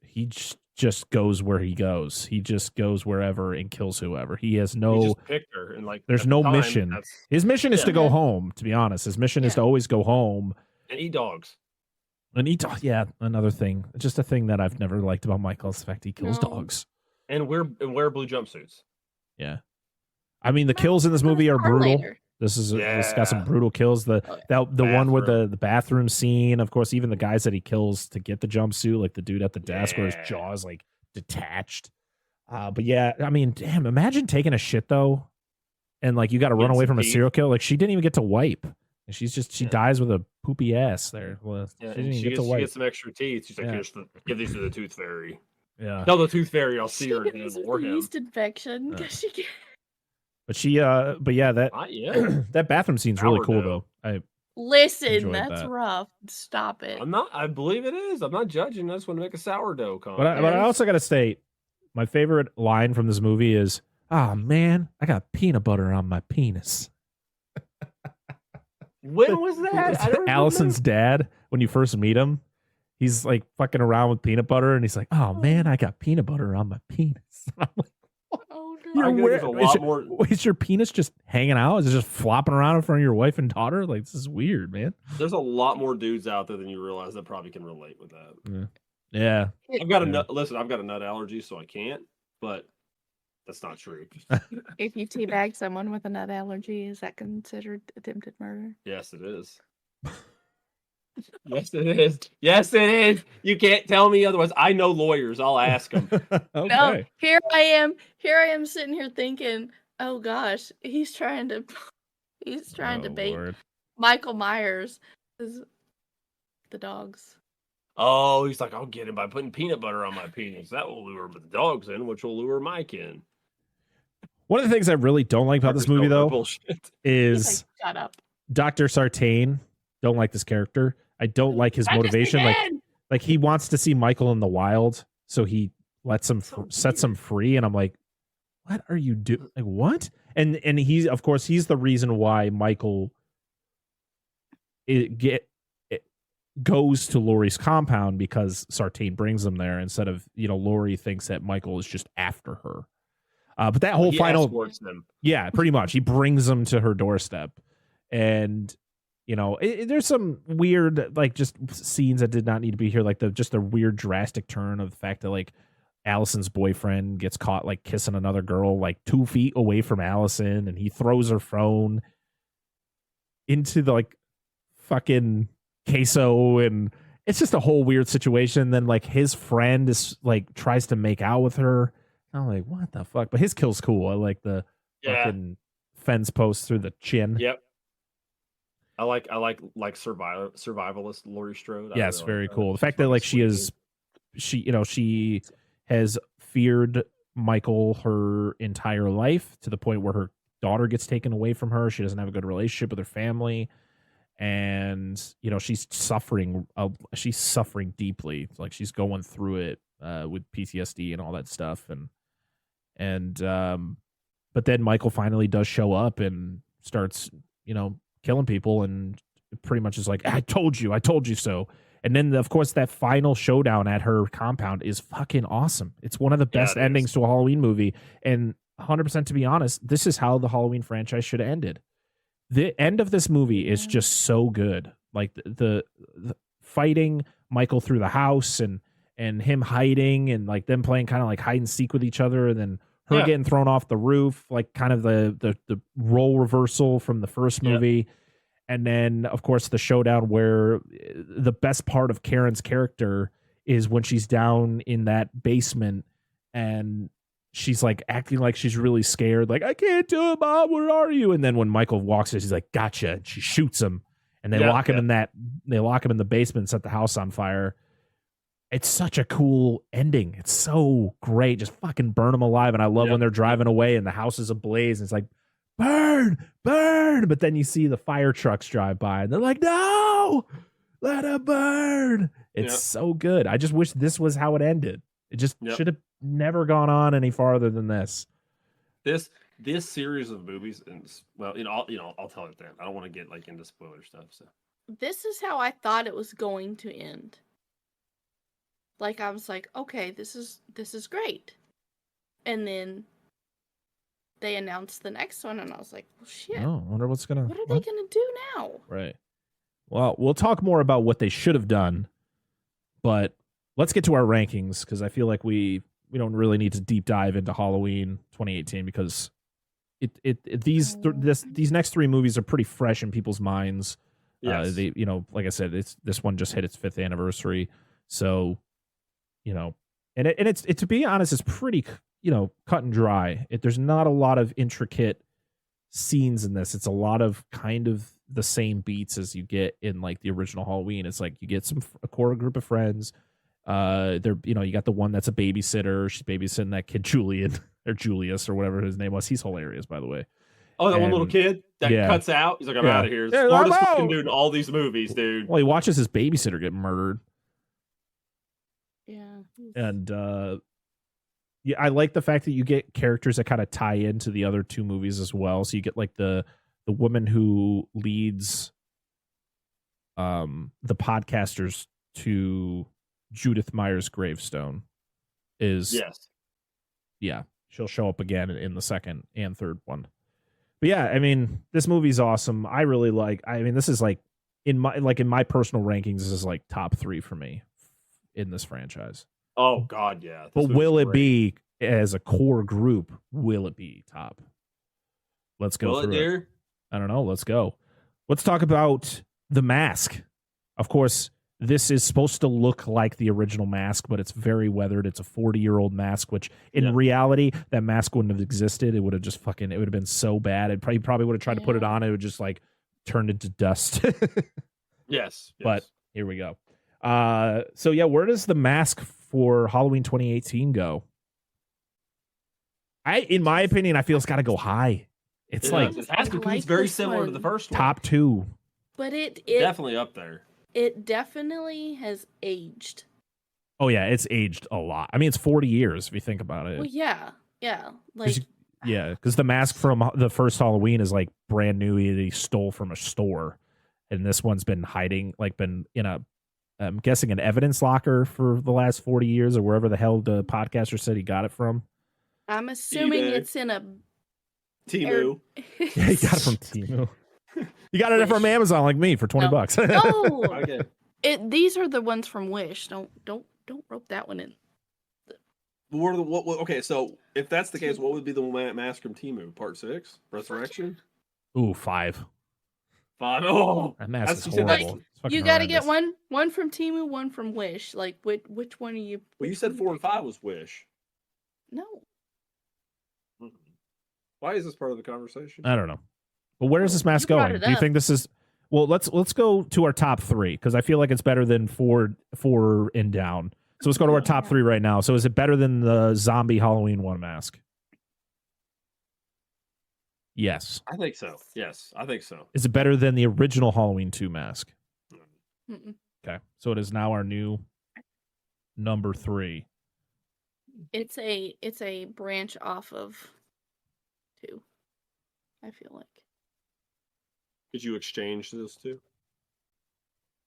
he just goes where he goes. He just goes wherever and kills whoever. He has no He just picked her, and like there's at no the time, mission. His mission is to go home, to be honest. His mission is to always go home and eat dogs. and eat. Yeah, another thing, just a thing that I've never liked about Michael is the fact he kills dogs and wear blue jumpsuits. Yeah, I mean the kills in this movie are brutal. Later. This got some brutal kills. The one with the bathroom scene, of course, even the guys that he kills to get the jumpsuit, like the dude at the desk where his jaw is like detached. But yeah, I mean, damn, imagine taking a shit though, and like you got to run away from a serial killer. Like she didn't even get to wipe. And she dies with a poopy ass there. Well, she didn't even get to wipe. She gets some extra teeth. She's like, give these to the tooth fairy. Yeah. Tell the tooth fairy I'll see her again or him. Yeast infection because she can't. But that that bathroom scene's really cool though. Listen, that's rough. Stop it. I believe it is. I'm not judging. I just want to make a sourdough comment. But I also got to state, my favorite line from this movie is, "Oh man, I got peanut butter on my penis." When was that? I don't Allison's dad, when you first meet him, he's like fucking around with peanut butter, and he's like, "Oh man, I got peanut butter on my penis." I'm like, oh no! Is your penis just hanging out? Is it just flopping around in front of your wife and daughter? Like, this is weird, man. There's a lot more dudes out there than you realize that probably can relate with that. Yeah. I've got a nut allergy, so I can't. But that's not true. If you teabag someone with a nut allergy, is that considered attempted murder? Yes, it is. Yes, it is. Yes, it is. You can't tell me otherwise. I know lawyers. I'll ask them. Okay. No, here I am sitting here thinking, oh gosh, he's trying to bait Lord. Michael Myers as the dogs. Oh, he's like, I'll get him by putting peanut butter on my penis. That will lure the dogs in, which will lure Mike in. One of the things I really don't like about this movie, though, is shut up. Dr. Sartain. Don't like this character. I don't like his motivation. Like he wants to see Michael in the wild, so he sets him free, and I'm like, what are you doing? Like what? And he's of course he's the reason why Michael goes to Laurie's compound because Sartain brings him there instead of, Laurie thinks that Michael is just after her. But that whole He final, escorts them. yeah, pretty much. He brings them to her doorstep. And, there's some weird, like, just scenes that did not need to be here. Like, the weird drastic turn of the fact that, like, Allison's boyfriend gets caught, like, kissing another girl, like, 2 feet away from Allison. And he throws her phone into the, like, fucking queso. And it's just a whole weird situation. Then, like, his friend is, like, tries to make out with her. I'm like, what the fuck? But his kill's cool. I like the fucking fence post through the chin. Yep. I like survivalist Laurie Strode. Yes, very cool. The fact that like she has feared Michael her entire life to the point where her daughter gets taken away from her. She doesn't have a good relationship with her family, and she's suffering. She's suffering deeply. Like she's going through it with PTSD and all that stuff, and but then Michael finally does show up and starts killing people, and pretty much is like, I told you so. And then of course that final showdown at her compound is fucking awesome. It's one of the best endings to a Halloween movie, and 100% to be honest, this is how the Halloween franchise should have ended. The end of this movie is just so good. Like the fighting Michael through the house and him hiding and like them playing kind of like hide and seek with each other, and then her getting thrown off the roof, like kind of the role reversal from the first movie. And then of course the showdown where the best part of Karen's character is when she's down in that basement and she's like acting like she's really scared. Like, I can't do it, Mom. Where are you? And then when Michael walks in, she's like, gotcha. And she shoots him, and they lock him in the basement and set the house on fire. It's such a cool ending. It's so great. Just fucking burn them alive. And I love when they're driving away and the house is ablaze. And it's like, burn, burn. But then you see the fire trucks drive by and they're like, no, let it burn. It's so good. I just wish this was how it ended. It just should have never gone on any farther than this. This series of movies, and well, I'll tell it then. I don't want to get like into spoiler stuff. So this is how I thought it was going to end. Like I was like, okay, this is great, and then they announced the next one, and I was like, well, shit. Oh, I wonder what are they gonna do now? Right. Well, we'll talk more about what they should have done, but let's get to our rankings because I feel like we don't really need to deep dive into Halloween 2018 because these next 3 movies are pretty fresh in people's minds. Yes. They like I said, this one just hit its 5th anniversary, so and it's to be honest, it's pretty cut and dry. There's not a lot of intricate scenes in this. It's a lot of kind of the same beats as you get in like the original Halloween. It's like you get a core group of friends. You got the one that's a babysitter. She's babysitting that kid Julian or Julius or whatever his name was. He's hilarious, by the way. Oh, that one little kid that cuts out. He's like, I'm out of here. Yeah, Smartest fucking dude in all these movies, dude. Well, he watches his babysitter get murdered. Yeah. And I like the fact that you get characters that kind of tie into the other 2 movies as well. So you get like the woman who leads the podcasters to Judith Meyer's gravestone is she'll show up again in the 2nd and 3rd one. But yeah, I mean, this movie's awesome. I really this is like in my personal rankings, this is like top 3 for me in this franchise. Oh God, yeah. But will it be as a core group? Will it be top? Let's go through it. I don't know. Let's go. Let's talk about The Mask. Of course, this is supposed to look like the original Mask, but it's very weathered. It's a 40-year-old mask, which in reality, that mask wouldn't have existed. It would have just it would have been so bad. It probably would have tried to put it on. It would just like turned into dust. Yes. But here we go. So yeah, where does The Mask for Halloween 2018 go? In my opinion, I feel it's got to go high. It's it's very similar to the first one. Top 2. But it definitely up there. It definitely has aged. Oh yeah, it's aged a lot. I mean, it's 40 years if you think about it. Well, yeah. Like because the mask from the first Halloween is like brand new. He stole from a store, and this one's been hiding, like been in a I'm guessing an evidence locker for the last 40 years or wherever the hell the podcaster said he got it from. I'm assuming eBay. it's in a Timu. Yeah, he got it from Temu. You got it from Amazon like me for $20. No. Okay. These are the ones from Wish. Don't rope that one in. Okay, so if that's the case, what would be the mask from Timu? Part 6? Resurrection? Ooh, 5. 5. Oh, That mask is you said horrible. It's fucking You got to get horrendous. one from Timu, one from Wish. Like which one are you? well, you said 4 and 5 was Wish. No. Why is this part of the conversation? I don't know. But where is this mask You brought going? it Do you up. think this is... Well, let's go to our top 3 because I feel like it's better than 4 and down. So let's go to our top 3 right now. So is it better than the zombie Halloween 1 mask? Yes. I think so. Yes, I think so. Is it better than the original Halloween 2 mask? Mm-mm. Okay. So it is now our new number 3. It's a branch off of 2. I feel like. Could you exchange those two?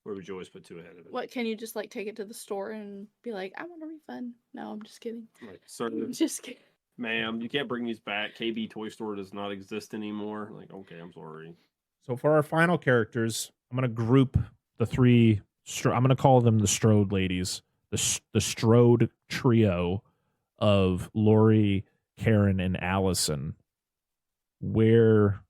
Or would you always put 2 ahead of it? What, can you just like take it to the store and be like, I want a refund? No, I'm just kidding. Like, sir, I'm just kidding. ma'am, you can't bring these back. KB Toy Store does not exist anymore. Like, okay, I'm sorry. So for our final characters, I'm going to group the 3. I'm going to call them the Strode ladies. The Strode trio of Lori, Karen, and Allison. Where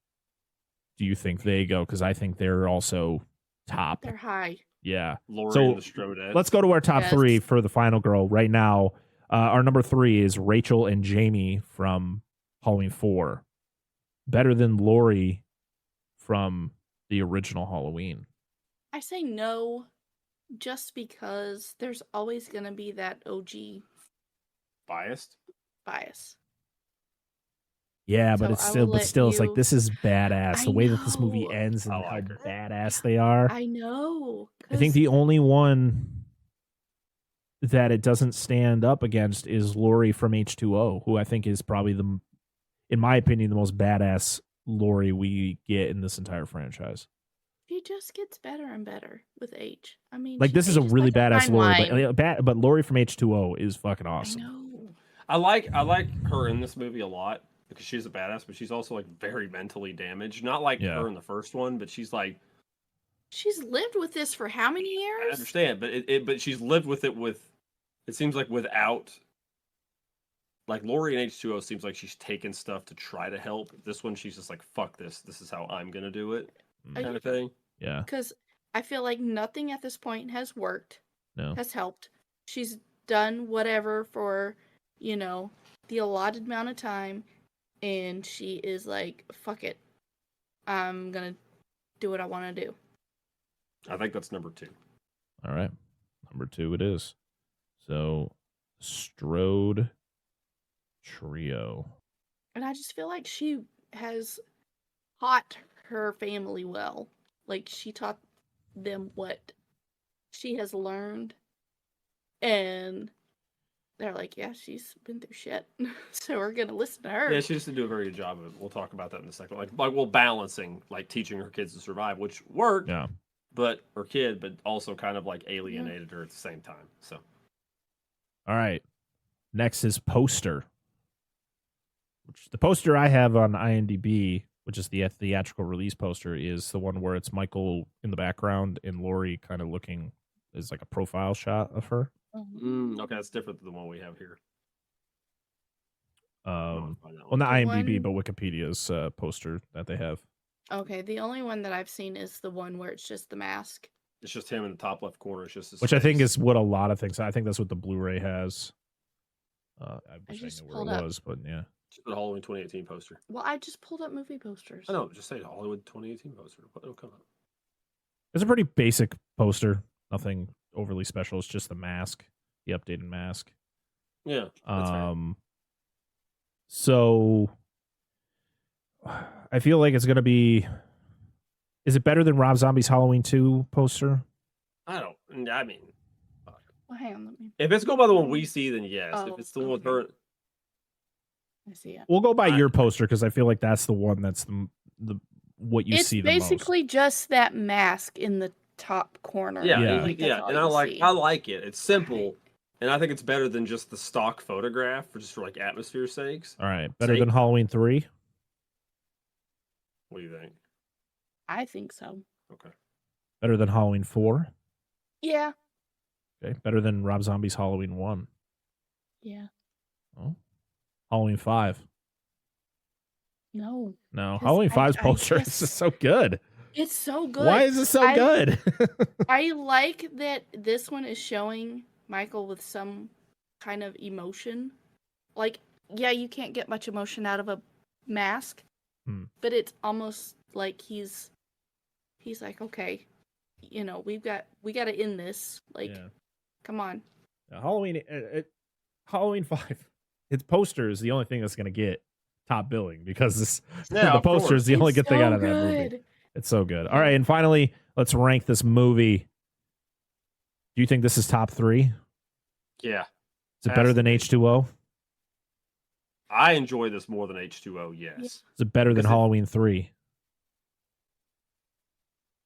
do you think they go? Because I think they're also top. They're high. Yeah. Lori So, and the Strodettes. Let's go to our top Yes. 3 for the final girl right now. Our number 3 is Rachel and Jamie from Halloween 4. Better than Lori from the original Halloween. I say no, just because there's always gonna be that OG biased. bias. Yeah, but So it's I still, will but let still, it's like you- this is badass. The I way that this movie know. ends and I how like it. badass they are. I know. I think 'cause the only one that it doesn't stand up against is Lori from H2O, who I think is probably in my opinion, the most badass Lori we get in this entire franchise. she just gets better and better with age. I mean, Like she this is a ages really like a badass fine Lori, wine. but Lori from H2O is fucking I awesome. know. I like her in this movie a lot because she's a badass, but she's also like very mentally damaged. Not like Yeah. her in the first one, but she's like, She's lived with this for how many I years? understand, but but she's lived with it with. It seems like without. Like Lori in H2O seems like she's taken stuff to try to help. This one, she's just like, fuck this. This is how I'm gonna do it, kind of thing. Yeah. Because I feel like nothing at this point has worked, No. has helped. She's done whatever for, the allotted amount of time, and she is like, fuck it. I'm gonna do what I want to do. I think that's number 2. All right. Number 2 it is. So Strode trio. And I just feel like she has taught her family well. Like, she taught them what she has learned. And they're like, yeah, she's been through shit. So we're going to listen to her. Yeah, she used to do a very good job of it. We'll talk about that in a second. Like well, balancing, like teaching her kids to survive, which worked. Yeah. But also kind of like alienated her at the same time. So, All right. Next is poster. Which the poster I have on IMDb, which is the theatrical release poster, is the one where it's Michael in the background and Lori kind of looking as like a profile shot of her. okay, that's different than the one we have here. Well, not The IMDb, one- but Wikipedia's poster that they have. Okay, the only one that I've seen is the one where it's just the mask. It's just him in the top left corner. It's just his Which I think face. is what a lot of things. I think that's what the Blu-ray has. I wish I just knew pulled where it up- was, but yeah. Just the Halloween 2018 poster. Well, I just pulled up movie posters. I know, just say Hollywood 2018 poster. It'll come up. It's a pretty basic poster. Nothing overly special. It's just the mask, the updated mask. Yeah. That's fair. So I feel like it's gonna be. Is it better than Rob Zombie's Halloween 2 poster? I mean, Well, hang on, let me. if it's going by the one we see, then yes. Oh, If it's the one with her, I see it. We'll go by I- your poster because I feel like that's the one that's the what you It's see the most. basically just that mask in the top corner. Yeah, Yeah. Like, that's all and you see. I like it. It's simple, and I think it's better than just the stock photograph, for like atmosphere's sakes. All right. Better than Halloween 3? What do you think? I think so. Okay. Better than Halloween 4? Yeah. Okay. Better than Rob Zombie's Halloween 1? Yeah. Oh. Halloween 5? No. No. 'Cause Halloween 5's I poster is just- just so good. It's so good. Why is it so good? I like that this one is showing Michael with some kind of emotion. Like, yeah, you can't get much emotion out of a mask, but it's almost like he's like, okay, you know, we got to end this. Like, Yeah. come on. Halloween 5. Its poster is the only thing that's going to get top billing because the poster is the only good thing out of that movie. It's so good. All right, and finally, let's rank this movie. Do you think this is top 3? Yeah. Is it better than H2O? I enjoy this more than H2O, yes. Is it better than Halloween 3?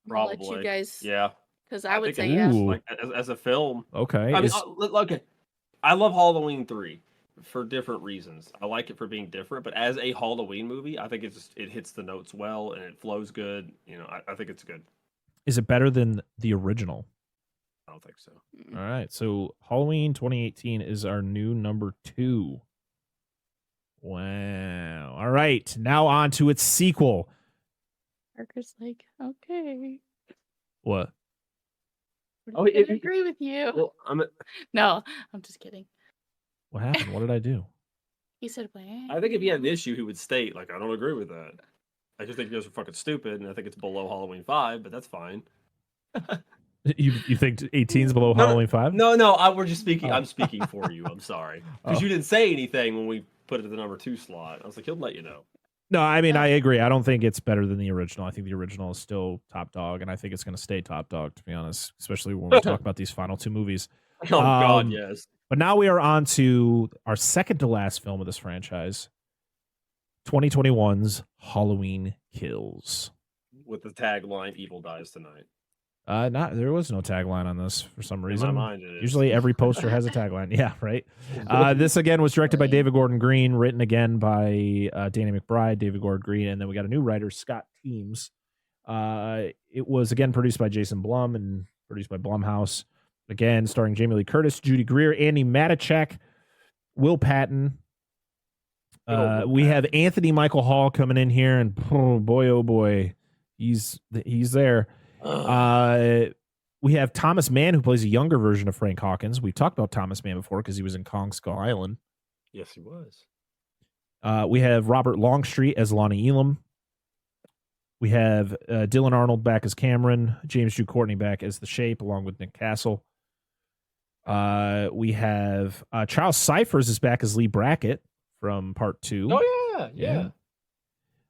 Probably. I'll let you guys, yeah. because I would say think yes. Like, as a film. Okay. I mean, okay. I love Halloween 3 for different reasons. I like it for being different, but as a Halloween movie, I think it hits the notes well and it flows good. You know, I think it's good. Is it better than the original? I don't think so. All right. So Halloween 2018 is our new number 2. Wow. All right. Now on to its sequel. Parker's like, okay. What? I agree with you. Well, No, I'm just kidding. What happened? What did I do? He said, I think if he had an issue, he would state, like, I don't agree with that. I just think you guys are fucking stupid, and I think it's below Halloween 5, but that's fine. You think 18's below Halloween 5? No, we're just speaking. I'm speaking for you. I'm sorry. Because you didn't say anything when we put it at the number 2 slot. I was like, he'll let you know. No, I mean, I agree. I don't think it's better than the original. I think the original is still top dog, and I think it's going to stay top dog, to be honest, especially when we talk about these final 2 movies. Oh, God, yes. But now we are on to our second to last film of this franchise, 2021's Halloween Kills. With the tagline, Evil Dies Tonight. There was no tagline on this for some reason. In my mind, it is. Usually every poster has a tagline. Yeah, right. This again was directed by David Gordon Green, written again by Danny McBride, David Gordon Green, and then we got a new writer, Scott Teems. It was again produced by Jason Blum and produced by Blumhouse. Again, starring Jamie Lee Curtis, Judy Greer, Andy Matichak, Will Patton. We have Anthony Michael Hall coming in here, and oh boy, he's there. We have Thomas Mann, who plays a younger version of Frank Hawkins. We've talked about Thomas Mann before because he was in Kong Skull Island. Yes, he was. We have Robert Longstreet as Lonnie Elam. We have Dylan Arnold back as Cameron, James Drew Courtney back as The Shape, along with Nick Castle. We have Charles Cyphers is back as Lee Brackett from Part 2. Oh, yeah.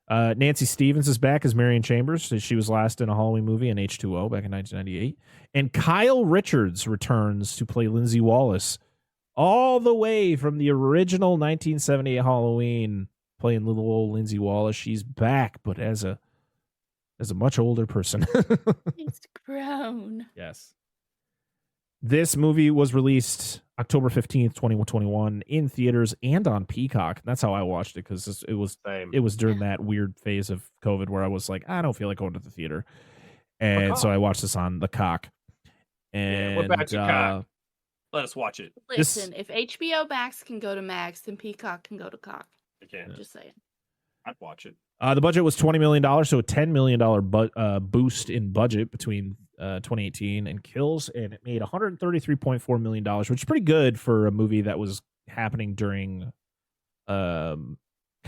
Nancy Stevens is back as Marion Chambers. She was last in a Halloween movie in H2O back in 1998. And Kyle Richards returns to play Lindsay Wallace all the way from the original 1978 Halloween, playing little old Lindsay Wallace. She's back, but as a much older person. He's grown. Yes. This movie was released October 15th, 2021 in theaters and on Peacock. That's how I watched it because it was during that weird phase of COVID where I was like, I don't feel like going to the theater. And so I watched this on the Cock. And we're back to Cock. Let us watch it. Listen, if HBO Max can go to Max, then Peacock can go to Cock. I can. Just saying. I'd watch it. The budget was $20 million, so a $10 million boost in budget between 2018 and Kills, and it made $133.4 million, which is pretty good for a movie that was happening during kind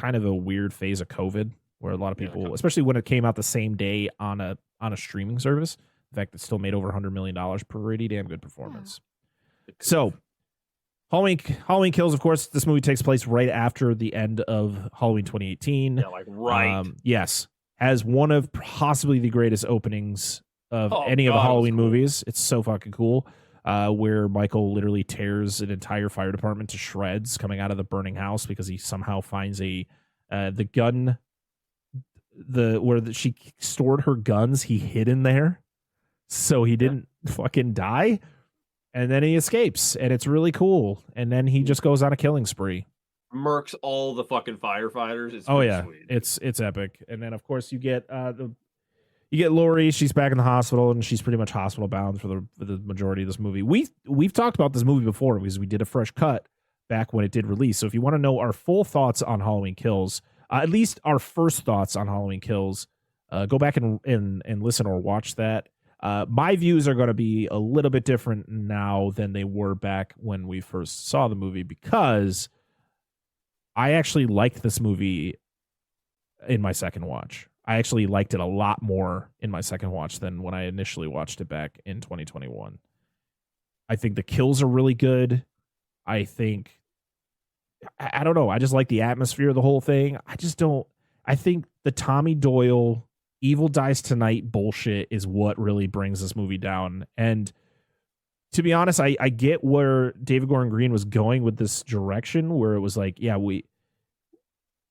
of a weird phase of COVID, where a lot of people, especially when it came out the same day on a streaming service, the fact that it still made over $100 million, pretty damn good performance. Yeah. So Halloween Kills, of course, this movie takes place right after the end of Halloween 2018. Yeah, like right. Yes. Has one of possibly the greatest openings of any of the Halloween movies. It's so fucking cool. Where Michael literally tears an entire fire department to shreds coming out of the burning house because he somehow finds the gun, she stored her guns he hid in there. so he didn't fucking die. And then he escapes, and it's really cool. And then he just goes on a killing spree. Murks all the fucking firefighters. It's sweet. It's epic. And then of course you get Lori. She's back in the hospital, and she's pretty much hospital bound for the majority of this movie. We've talked about this movie before because we did a fresh cut back when it did release. So if you want to know our full thoughts on Halloween Kills, at least our first thoughts on Halloween Kills, go back and listen or watch that. My views are going to be a little bit different now than they were back when we first saw the movie, because I actually liked this movie in my second watch. I actually liked it a lot more in my second watch than when I initially watched it back in 2021. I think the kills are really good. I don't know. I just like the atmosphere of the whole thing. I think the Tommy Doyle Evil Dies Tonight bullshit is what really brings this movie down. And to be honest, I get where David Gordon Green was going with this direction, where it was like, yeah,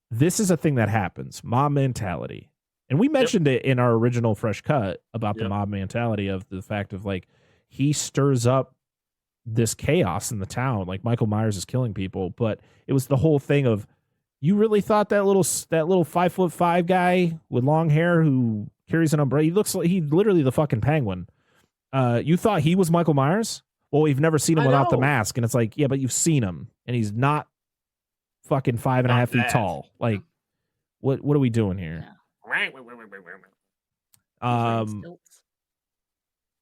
this is a thing that happens, mob mentality. And we mentioned it in our original fresh cut about the mob mentality of the fact of like, he stirs up this chaos in the town. Like Michael Myers is killing people, but it was the whole thing of, you really thought that little 5'5" guy with long hair who carries an umbrella, he's literally the fucking Penguin. You thought he was Michael Myers? Well, we've never seen him without the mask. And it's like, yeah, but you've seen him, and he's not fucking 5.5 feet tall. Like, what are we doing here?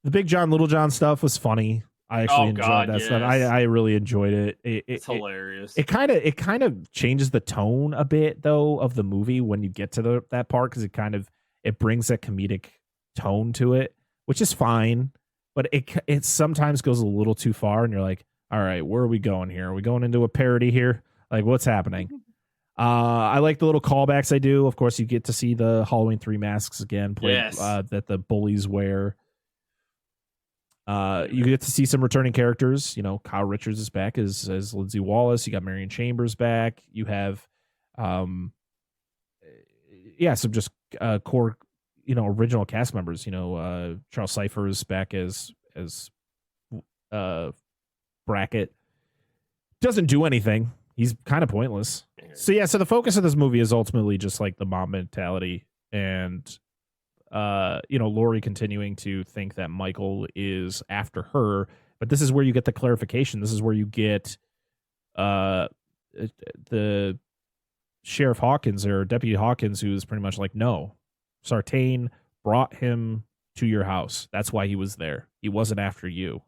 The Big John, Little John stuff was funny. I actually enjoyed that stuff. I really enjoyed it. It's hilarious. It kind of changes the tone a bit though of the movie when you get to that part, because it brings that comedic tone to it, which is fine. But it sometimes goes a little too far, and you're like, all right, where are we going here? Are we going into a parody here? Like, what's happening? I like the little callbacks I do. Of course, you get to see the Halloween 3 masks again, that the bullies wear. You get to see some returning characters. You know, Kyle Richards is back as Lindsay Wallace. You got Marion Chambers back. You have, some just core, original cast members. Charles Cypher is back as Brackett. Doesn't do anything. He's kind of pointless. So the focus of this movie is ultimately just like the mob mentality and Lori continuing to think that Michael is after her, but this is where you get the clarification. This is where you get the Sheriff Hawkins or Deputy Hawkins, who's pretty much like, no, Sartain brought him to your house. That's why he was there. He wasn't after you.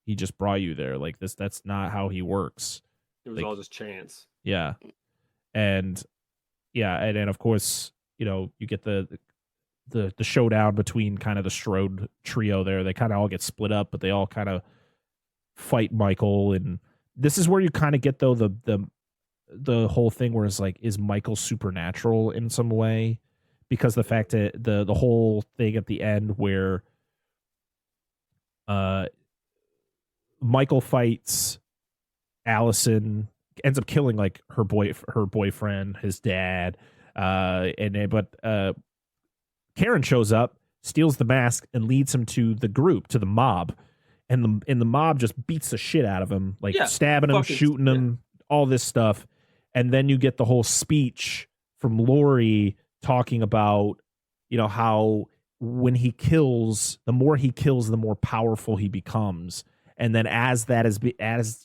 He just brought you there. Like this, that's not how he works. It was all just chance. Yeah. And then of course, you get the showdown between kind of the Strode trio there. They kind of all get split up, but they all kind of fight Michael. And this is where you kind of get though the whole thing where it's like, is Michael supernatural in some way? Because the fact that the whole thing at the end where Michael fights Allison, ends up killing like her boyfriend, his dad, but Karen shows up, steals the mask, and leads him to the group, to the mob. And the mob just beats the shit out of him, like stabbing him, shooting him, all this stuff. And then you get the whole speech from Lori talking about, how when he kills, the more he kills, the more powerful he becomes. And then as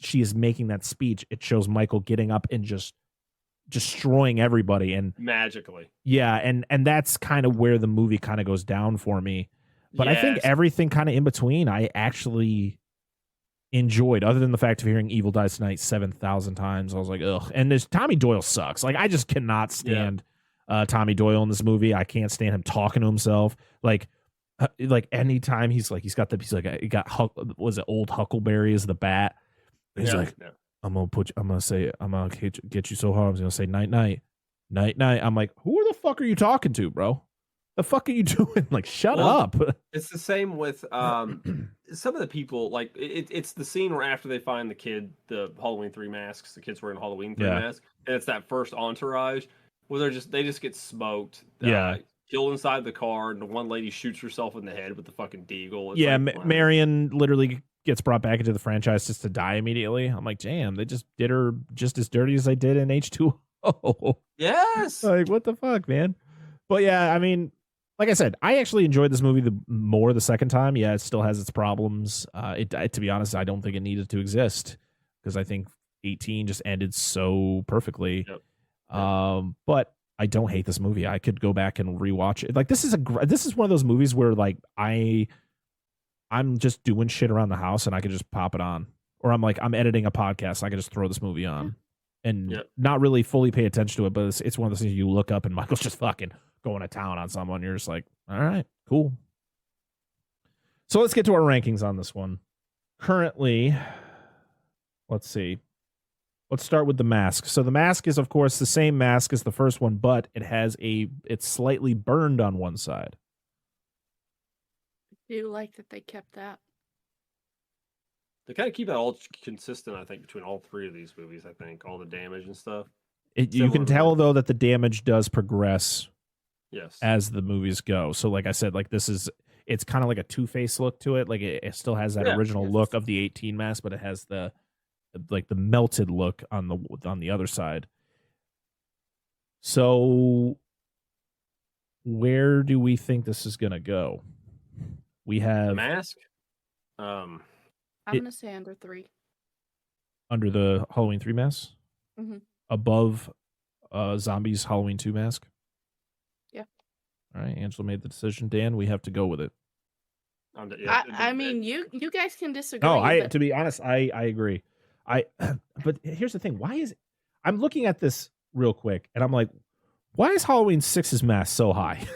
she is making that speech, it shows Michael getting up and just destroying everybody, and magically, and that's kind of where the movie kind of goes down for me. But I think everything kind of in between I actually enjoyed, other than the fact of hearing Evil Dies Tonight 7,000 times. I was like, ugh. And this Tommy Doyle sucks. Like, I just cannot stand Tommy Doyle in this movie. I can't stand him talking to himself. Like anytime he got was it Old Huckleberry as the bat? He's I'm gonna get you so hard. I'm gonna say night night. I'm like, who the fuck are you talking to, bro? The fuck are you doing? Like, shut up. It's the same with some of the people. Like, it's the scene where after they find the Halloween 3 masks, the kids wearing Halloween 3 masks, and it's that first entourage where they just get smoked. killed inside the car, and the one lady shoots herself in the head with the fucking deagle. It's yeah, like, wow. Marion literally gets brought back into the franchise just to die immediately. I'm like, damn, they just did her just as dirty as they did in H2O. Yes. Like, what the fuck, man? But yeah, I mean, like I said, I actually enjoyed this movie the second time. Yeah, it still has its problems. To be honest, I don't think it needed to exist because I think 18 just ended so perfectly. Yep. But I don't hate this movie. I could go back and rewatch it. Like this is one of those movies where like I'm just doing shit around the house and I can just pop it on, or I'm editing a podcast. I can just throw this movie on and not really fully pay attention to it. But it's one of those things you look up and Michael's just fucking going to town on someone. You're just like, all right, cool. So let's get to our rankings on this one. Currently, let's see. Let's start with The Mask. So The Mask is, of course, the same mask as the first one, but it's slightly burned on one side. I do like that they kept that. They kind of keep that all consistent, I think, between all three of these movies. I think all the damage and stuff. You can tell though that the damage does progress. Yes. As the movies go. So, like I said, like it's kind of like a Two-Face look to it. Like it still has that original look of the 18 mask, but it has the melted look on the other side. So where do we think this is gonna go? We have Mask. I'm gonna say under 3. Under the Halloween 3 mask? Mm-hmm. Above Zombies Halloween 2 mask? Yeah. All right, Angela made the decision. Dan, we have to go with it. I mean, you guys can disagree. No, to be honest, I agree. But here's the thing. I'm looking at this real quick and I'm like, why is Halloween 6's mask so high?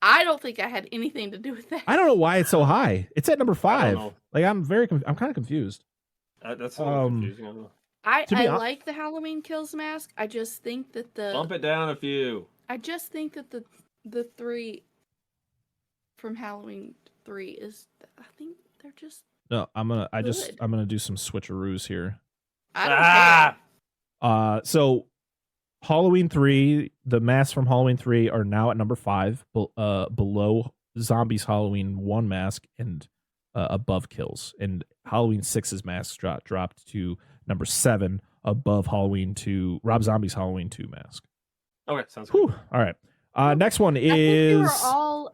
I don't think I had anything to do with that. I don't know why it's so high. It's at number 5. Like I'm kind of confused. That's a little confusing. I like the Halloween Kills mask. I just think that bump it down a few. I just think that the 3 from Halloween 3 is, I think they're just. No, I'm gonna do some switcheroos here. I don't care. So Halloween 3, the masks from Halloween 3 are now at number 5, below Zombies Halloween 1 mask and above Kills. And Halloween 6's mask dropped to number 7, above Halloween 2, Rob Zombie's Halloween 2 mask. Okay, sounds good. All right. Next one is. I think they were all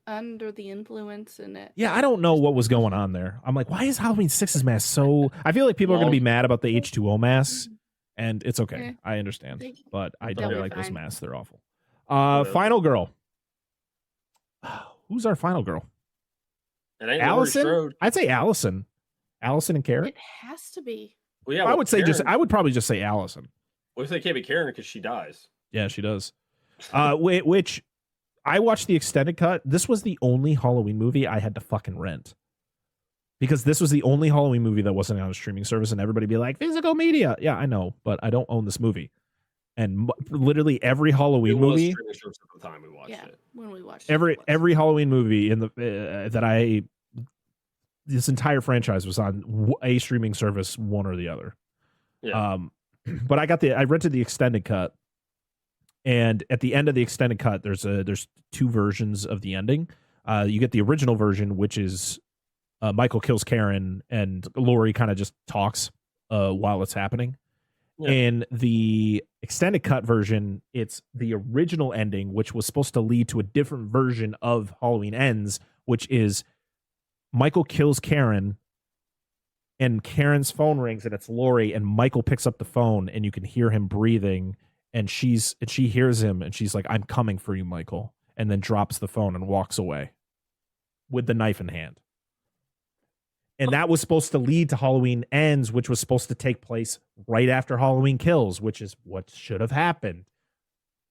under the influence in it. Yeah, I don't know what was going on there. I'm like, why is Halloween 6's mask so? I feel like people are going to be mad about the H2O masks, and it's okay. Yeah. I understand, but I don't like those masks. They're awful. Final girl. Who's our final girl? It ain't Allison. I'd say Allison. Allison and Karen. It has to be. Well, yeah, I would say Karen. I would probably just say Allison. Well, they can't be Karen because she dies. Yeah, she does. Which I watched the extended cut. This was the only Halloween movie I had to fucking rent. Because this was the only Halloween movie that wasn't on a streaming service, and everybody be like, physical media. Yeah, I know, but I don't own this movie. And literally every Halloween movie. Streaming service at the time we watched it. When we watched every Halloween movie in the this entire franchise was on a streaming service, one or the other. Yeah. But I rented the extended cut. And at the end of the extended cut, there's 2 versions of the ending. You get the original version, which is Michael kills Karen and Laurie kind of just talks while it's happening. Yeah. In the extended cut version, it's the original ending, which was supposed to lead to a different version of Halloween Ends, which is Michael kills Karen and Karen's phone rings and it's Laurie, and Michael picks up the phone and you can hear him breathing. And she hears him and she's like, I'm coming for you, Michael. And then drops the phone and walks away with the knife in hand. And that was supposed to lead to Halloween Ends, which was supposed to take place right after Halloween Kills, which is what should have happened.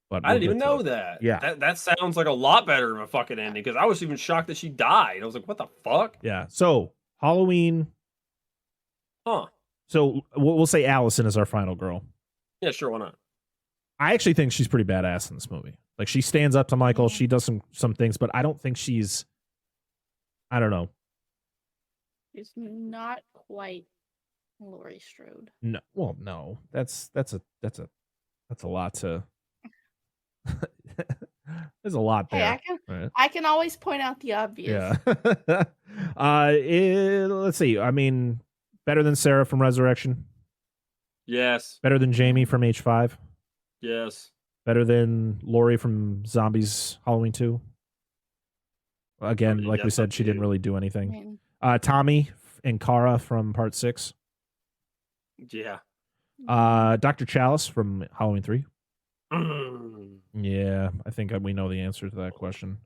But I didn't even know that. Yeah. That sounds like a lot better of a fucking ending because I was even shocked that she died. I was like, what the fuck? Yeah. So Halloween. Huh. So we'll say Allison is our final girl. Yeah, sure. Why not? I actually think she's pretty badass in this movie. Like she stands up to Michael. She does some things, but I don't think she's. I don't know. She's not quite Laurie Strode. No, well, no. That's a lot to. There's a lot Hey, there. I can always point out the obvious. Yeah. Let's see. I mean, better than Sarah from Resurrection. Yes. Better than Jamie from H5. Yes. Better than Lori from Zombies Halloween 2. Again, like we said, she didn't really do anything. Tommy and Kara from Part 6. Yeah. Dr. Chalice from Halloween 3. Yeah, I think we know the answer to that question.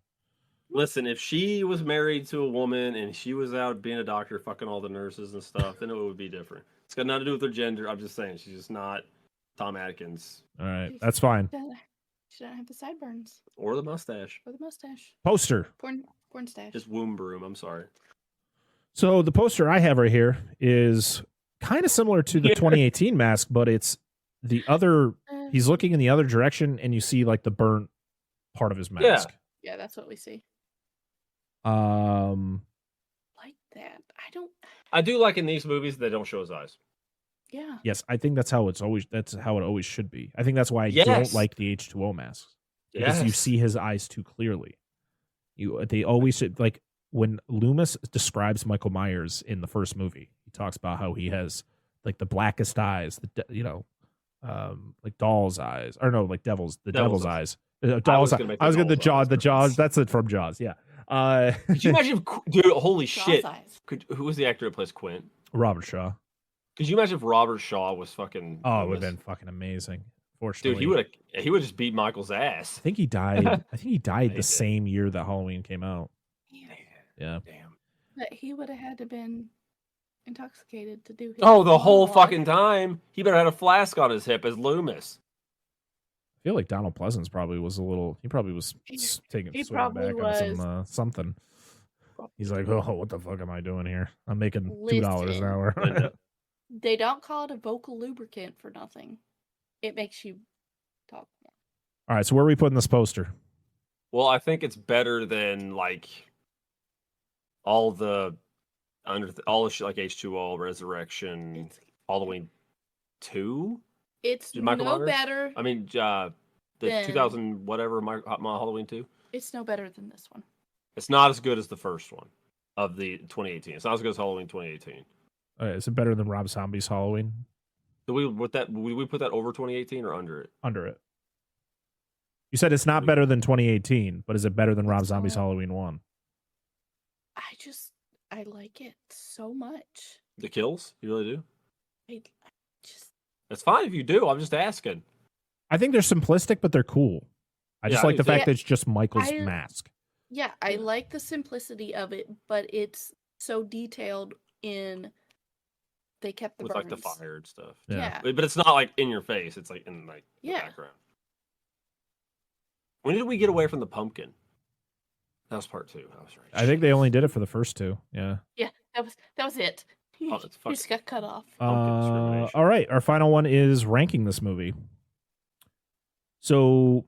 Listen, if she was married to a woman and she was out being a doctor, fucking all the nurses and stuff, then it would be different. It's got nothing to do with her gender. I'm just saying, she's just not Tom Atkins. All right, that's fine. She doesn't have the sideburns. Or the mustache. Or the mustache. Poster. Porn stash. Just womb broom, I'm sorry. So the poster I have right here is kind of similar to the 2018 mask, but it's the other. He's looking in the other direction, and you see like the burnt part of his mask. Yeah, that's what we see. Like that. I do like in these movies they don't show his eyes. Yeah. Yes, I think that's how it always should be. I think that's why I don't like the H2O masks. Because you see his eyes too clearly. They always should, like when Loomis describes Michael Myers in the first movie, he talks about how he has like the blackest eyes, like doll's eyes, or no, like devil's eyes. Doll's eyes. I was going to the Jaws. That's it from Jaws. Yeah. Could you imagine, dude? Holy shit! Who was the actor that plays Quint? Robert Shaw. Could you imagine if Robert Shaw was fucking? Oh, it would have been fucking amazing. Fortunately, dude, he would just beat Michael's ass. I think he died. The same year that Halloween came out. Yeah. Damn. But he would have had to been intoxicated to do his. Oh, the whole fucking time. He better had a flask on his hip as Loomis. I feel like Donald Pleasance probably was a little. He probably was swinging back on some something. He's like, oh, what the fuck am I doing here? I'm making $2 an hour. They don't call it a vocal lubricant for nothing. It makes you talk more. All right, so where are we putting this poster? Well, I think it's better than like all the shit like H2O, Resurrection, Halloween 2. It's no better. I mean, the 2000 whatever my Halloween 2. It's no better than this one. It's not as good as the first one of the 2018. It's not as good as Halloween 2018. Is it better than Rob Zombie's Halloween? Would we put that over 2018 or under it? Under it. You said it's not better than 2018, but is it better than Rob Zombie's Halloween 1? I like it so much. The kills? You really do? I just. It's fine if you do. I'm just asking. I think they're simplistic, but they're cool. I just like the fact that it's just Michael's mask. Yeah, I like the simplicity of it, but it's so detailed in. They kept the burns. Like the fire and stuff. Yeah. But it's not like in your face. It's like in like the background. When did we get away from the pumpkin? That was part 2. I was right. I think they only did it for the first 2. Yeah. Yeah, that was it. Oh, he just got cut off. All right, our final one is ranking this movie. So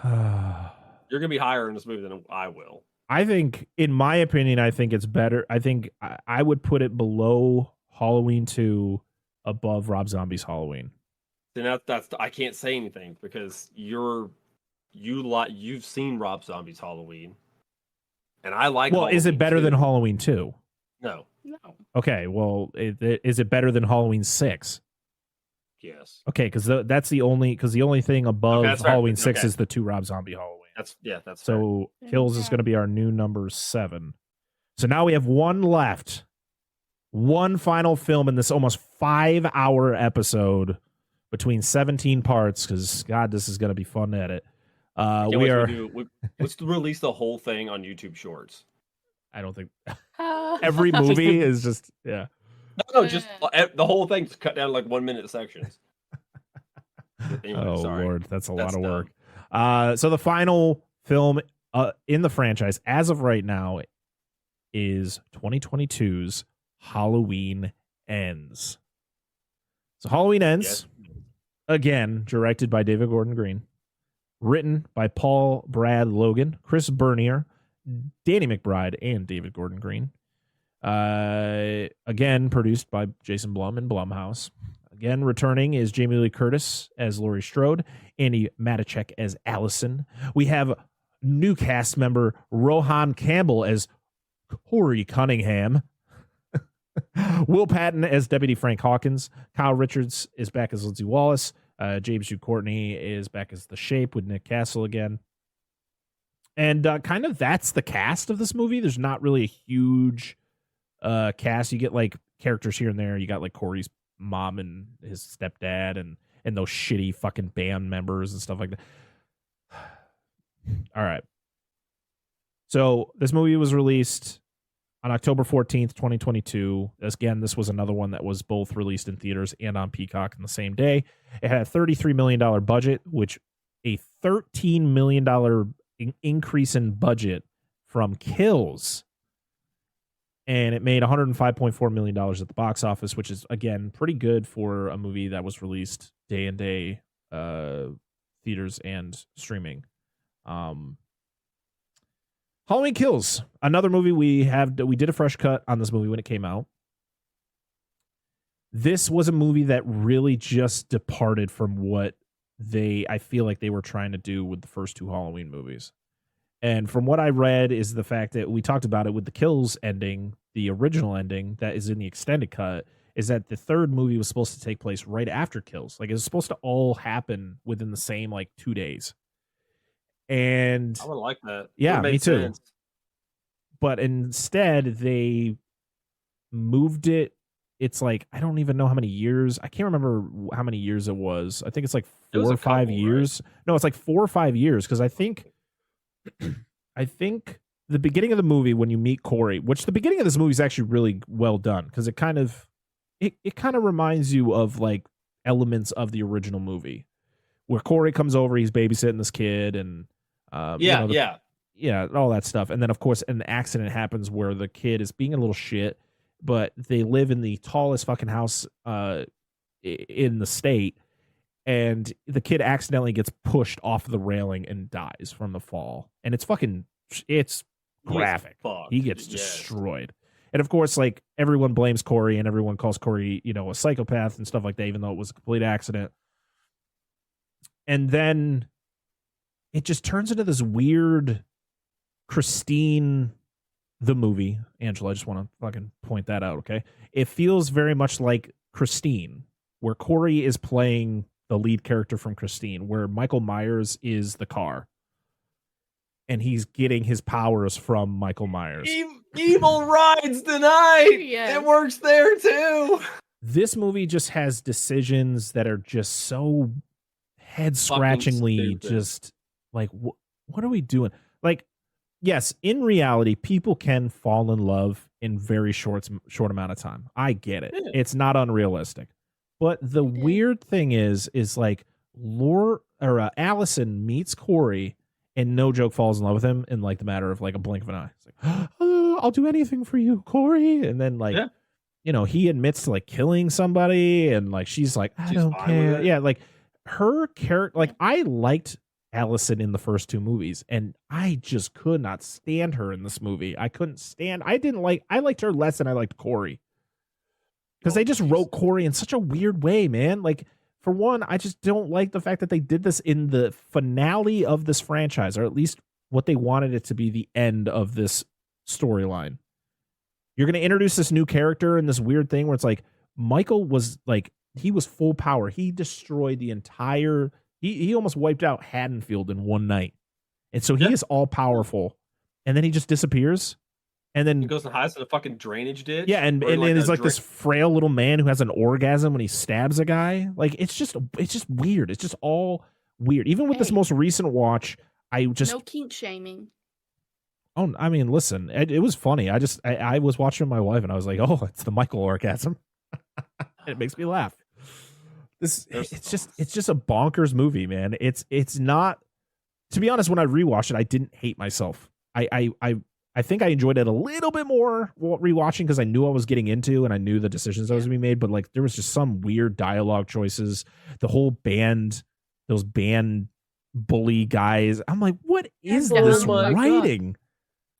you're gonna be higher in this movie than I will. I think, in my opinion, I think it's better. I think I would put it below Halloween 2, above Rob Zombie's Halloween. Then that's I can't say anything because you've seen Rob Zombie's Halloween, and I like. Well, Halloween is it better 2. than Halloween 2? No. Okay, well, is it better than Halloween 6? Yes. Okay, because that's the only thing above Halloween 6 is the 2 Rob Zombie Halloween. That's so fair. Kills is going to be our new number 7. So now we have one left, one final film in this almost 5-hour episode between 17 parts. Because God, this is going to be fun to edit. Let's release the whole thing on YouTube Shorts. I don't think every movie is just No, just the whole thing's cut down to like 1 minute sections. Anyway, sorry. Lord, that's a lot of work. So the final film in the franchise, as of right now, is 2022's Halloween Ends. So Halloween Ends, again, directed by David Gordon Green, written by Paul Brad Logan, Chris Bernier, Danny McBride, and David Gordon Green. Again, produced by Jason Blum and Blumhouse. Again, returning is Jamie Lee Curtis as Laurie Strode, Andy Matichek as Allison. We have new cast member Rohan Campbell as Corey Cunningham. Will Patton as Deputy Frank Hawkins. Kyle Richards is back as Lindsay Wallace. James Hugh Courtney is back as The Shape with Nick Castle again. And kind of that's the cast of this movie. There's not really a huge cast. You get like characters here and there. You got like Corey's mom and his stepdad and those shitty fucking band members and stuff like that. All right. So this movie was released on October 14th, 2022. Again, this was another one that was both released in theaters and on Peacock in the same day. It had a $33 million budget, which a $13 million increase in budget from Kills. And it made $105.4 million at the box office, which is, again, pretty good for a movie that was released day and day, theaters and streaming. Halloween Kills, another movie we did a fresh cut on this movie when it came out. This was a movie that really just departed from what I feel like they were trying to do with the first two Halloween movies. And from what I read is the fact that we talked about it with the Kills ending, the original ending that is in the extended cut, is that the third movie was supposed to take place right after Kills. Like it was supposed to all happen within the same like 2 days. And I would like that. Yeah, me too. Sense. But instead they moved it. It's like, I don't even know how many years. I can't remember how many years it was. I think it's like 4 or 5 years. Right? No, it's like 4 or 5 years. Cause I think the beginning of the movie when you meet Corey, which the beginning of this movie is actually really well done. Cause it kind of reminds you of like elements of the original movie where Corey comes over, he's babysitting this kid and, all that stuff. And then of course an accident happens where the kid is being a little shit, but they live in the tallest fucking house in the state, and the kid accidentally gets pushed off the railing and dies from the fall. And it's graphic. He gets destroyed. And of course, like everyone blames Corey and everyone calls Corey, a psychopath and stuff like that, even though it was a complete accident. And then it just turns into this weird Christine, the movie. Angela, I just want to fucking point that out, okay? It feels very much like Christine, where Corey is playing the lead character from Christine, where Michael Myers is the car. And he's getting his powers from Michael Myers. Evil rides tonight! Yes. It works there too! This movie just has decisions that are just so head-scratchingly just like, what are we doing? Like, yes, in reality, people can fall in love in very short amount of time. I get it. Yeah. It's not unrealistic. But the weird thing is like Allison meets Corey and no joke falls in love with him in like the matter of like a blink of an eye. It's like, oh, I'll do anything for you, Corey. And then like, he admits to like killing somebody and like, she's like, I don't care. Yeah. Like her character, like I liked Allison in the first two movies and I just could not stand her in this movie. I liked her less than I liked Corey. Because they just wrote Corey in such a weird way, man. Like, for one, I just don't like the fact that they did this in the finale of this franchise, or at least what they wanted it to be the end of this storyline. You're going to introduce this new character and this weird thing where it's like, Michael was like, he was full power. He destroyed the entire, he almost wiped out Haddonfield in one night. And so he is all powerful. And then he just disappears. And then he goes and hides in a fucking drainage ditch. Yeah, and it's like this frail little man who has an orgasm when he stabs a guy. Like it's just weird. It's just all weird. Even with this most recent watch, no kink shaming. Oh, I mean, listen, it was funny. I was watching my wife and I was like, oh, it's the Michael orgasm. It makes me laugh. It's just a bonkers movie, man. It's not. To be honest, when I rewatched it, I didn't hate myself. I think I enjoyed it a little bit more rewatching because I knew I was getting into and I knew the decisions that was going to be made. But like there was just some weird dialogue choices. The whole band, those band bully guys. I'm like, what is this writing?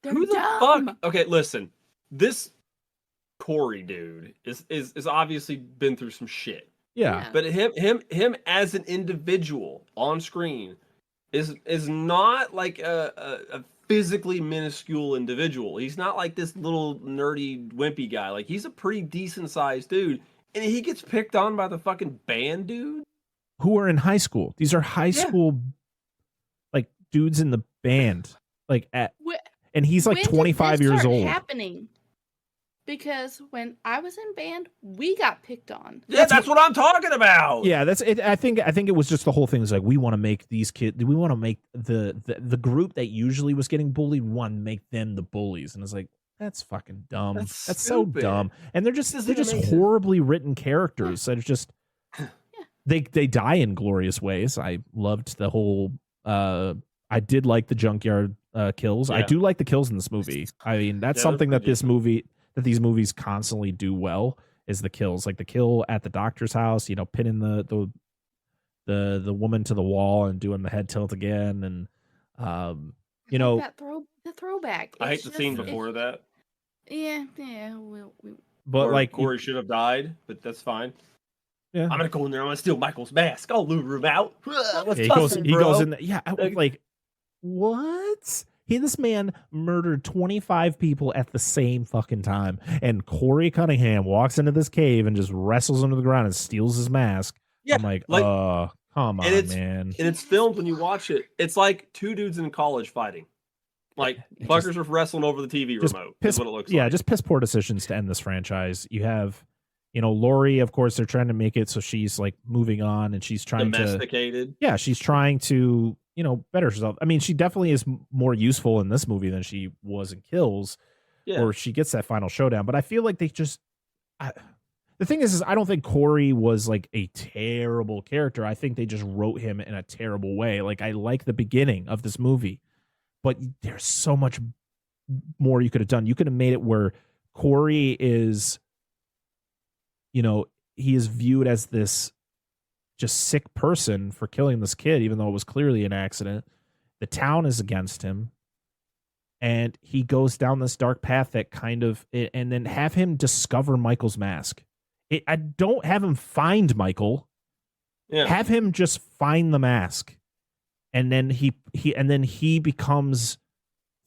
Who the fuck? Okay, listen. This Corey dude is obviously been through some shit. Yeah. But him as an individual on screen is not like a physically minuscule individual. He's not like this little nerdy wimpy guy. Like he's a pretty decent sized dude, and he gets picked on by the fucking band dude who are in high school. These are high school like dudes in the band. Like and he's like 25 years old. Happening. Because when I was in band, we got picked on. Yeah, that's what I'm talking about. Yeah, that's it. I think it was just the whole thing is like we want to make these kids. We want to make the group that usually was getting bullied make them the bullies, and it's like that's fucking dumb. That's so dumb. And they're just horribly written characters. That just they die in glorious ways. I loved the whole. I did like the junkyard kills. Yeah. I do like the kills in this movie. I mean, that's something that these movies constantly do well is the kills, like the kill at the doctor's house, pinning the woman to the wall and doing the head tilt again. And, the throwback. I hate the scene before that. Yeah. But like Corey should have died, but that's fine. Yeah. I'm going to go in there. I'm going to steal Michael's mask. I'll lure him out. He goes in there. Yeah. Like, what? This man murdered 25 people at the same fucking time. And Corey Cunningham walks into this cave and just wrestles him to the ground and steals his mask. Yeah, I'm like, come on, man. And it's filmed when you watch it. It's like two dudes in college fighting. Like, fuckers are wrestling over the TV remote. Is what it looks like. Yeah, just piss poor decisions to end this franchise. You have, Lori, of course, they're trying to make it so she's like moving on and she's trying domesticated. Yeah, she's trying to better herself. I mean, she definitely is more useful in this movie than she was in Kills, or she gets that final showdown. But I feel like they just, the thing is I don't think Corey was like a terrible character. I think they just wrote him in a terrible way. Like I like the beginning of this movie, but there's so much more you could have done. You could have made it where Corey is, he is viewed as this just sick person for killing this kid, even though it was clearly an accident. The town is against him. And he goes down this dark path that kind of, and then have him discover Michael's mask. I don't have him find Michael. Yeah. Have him just find the mask. And then he becomes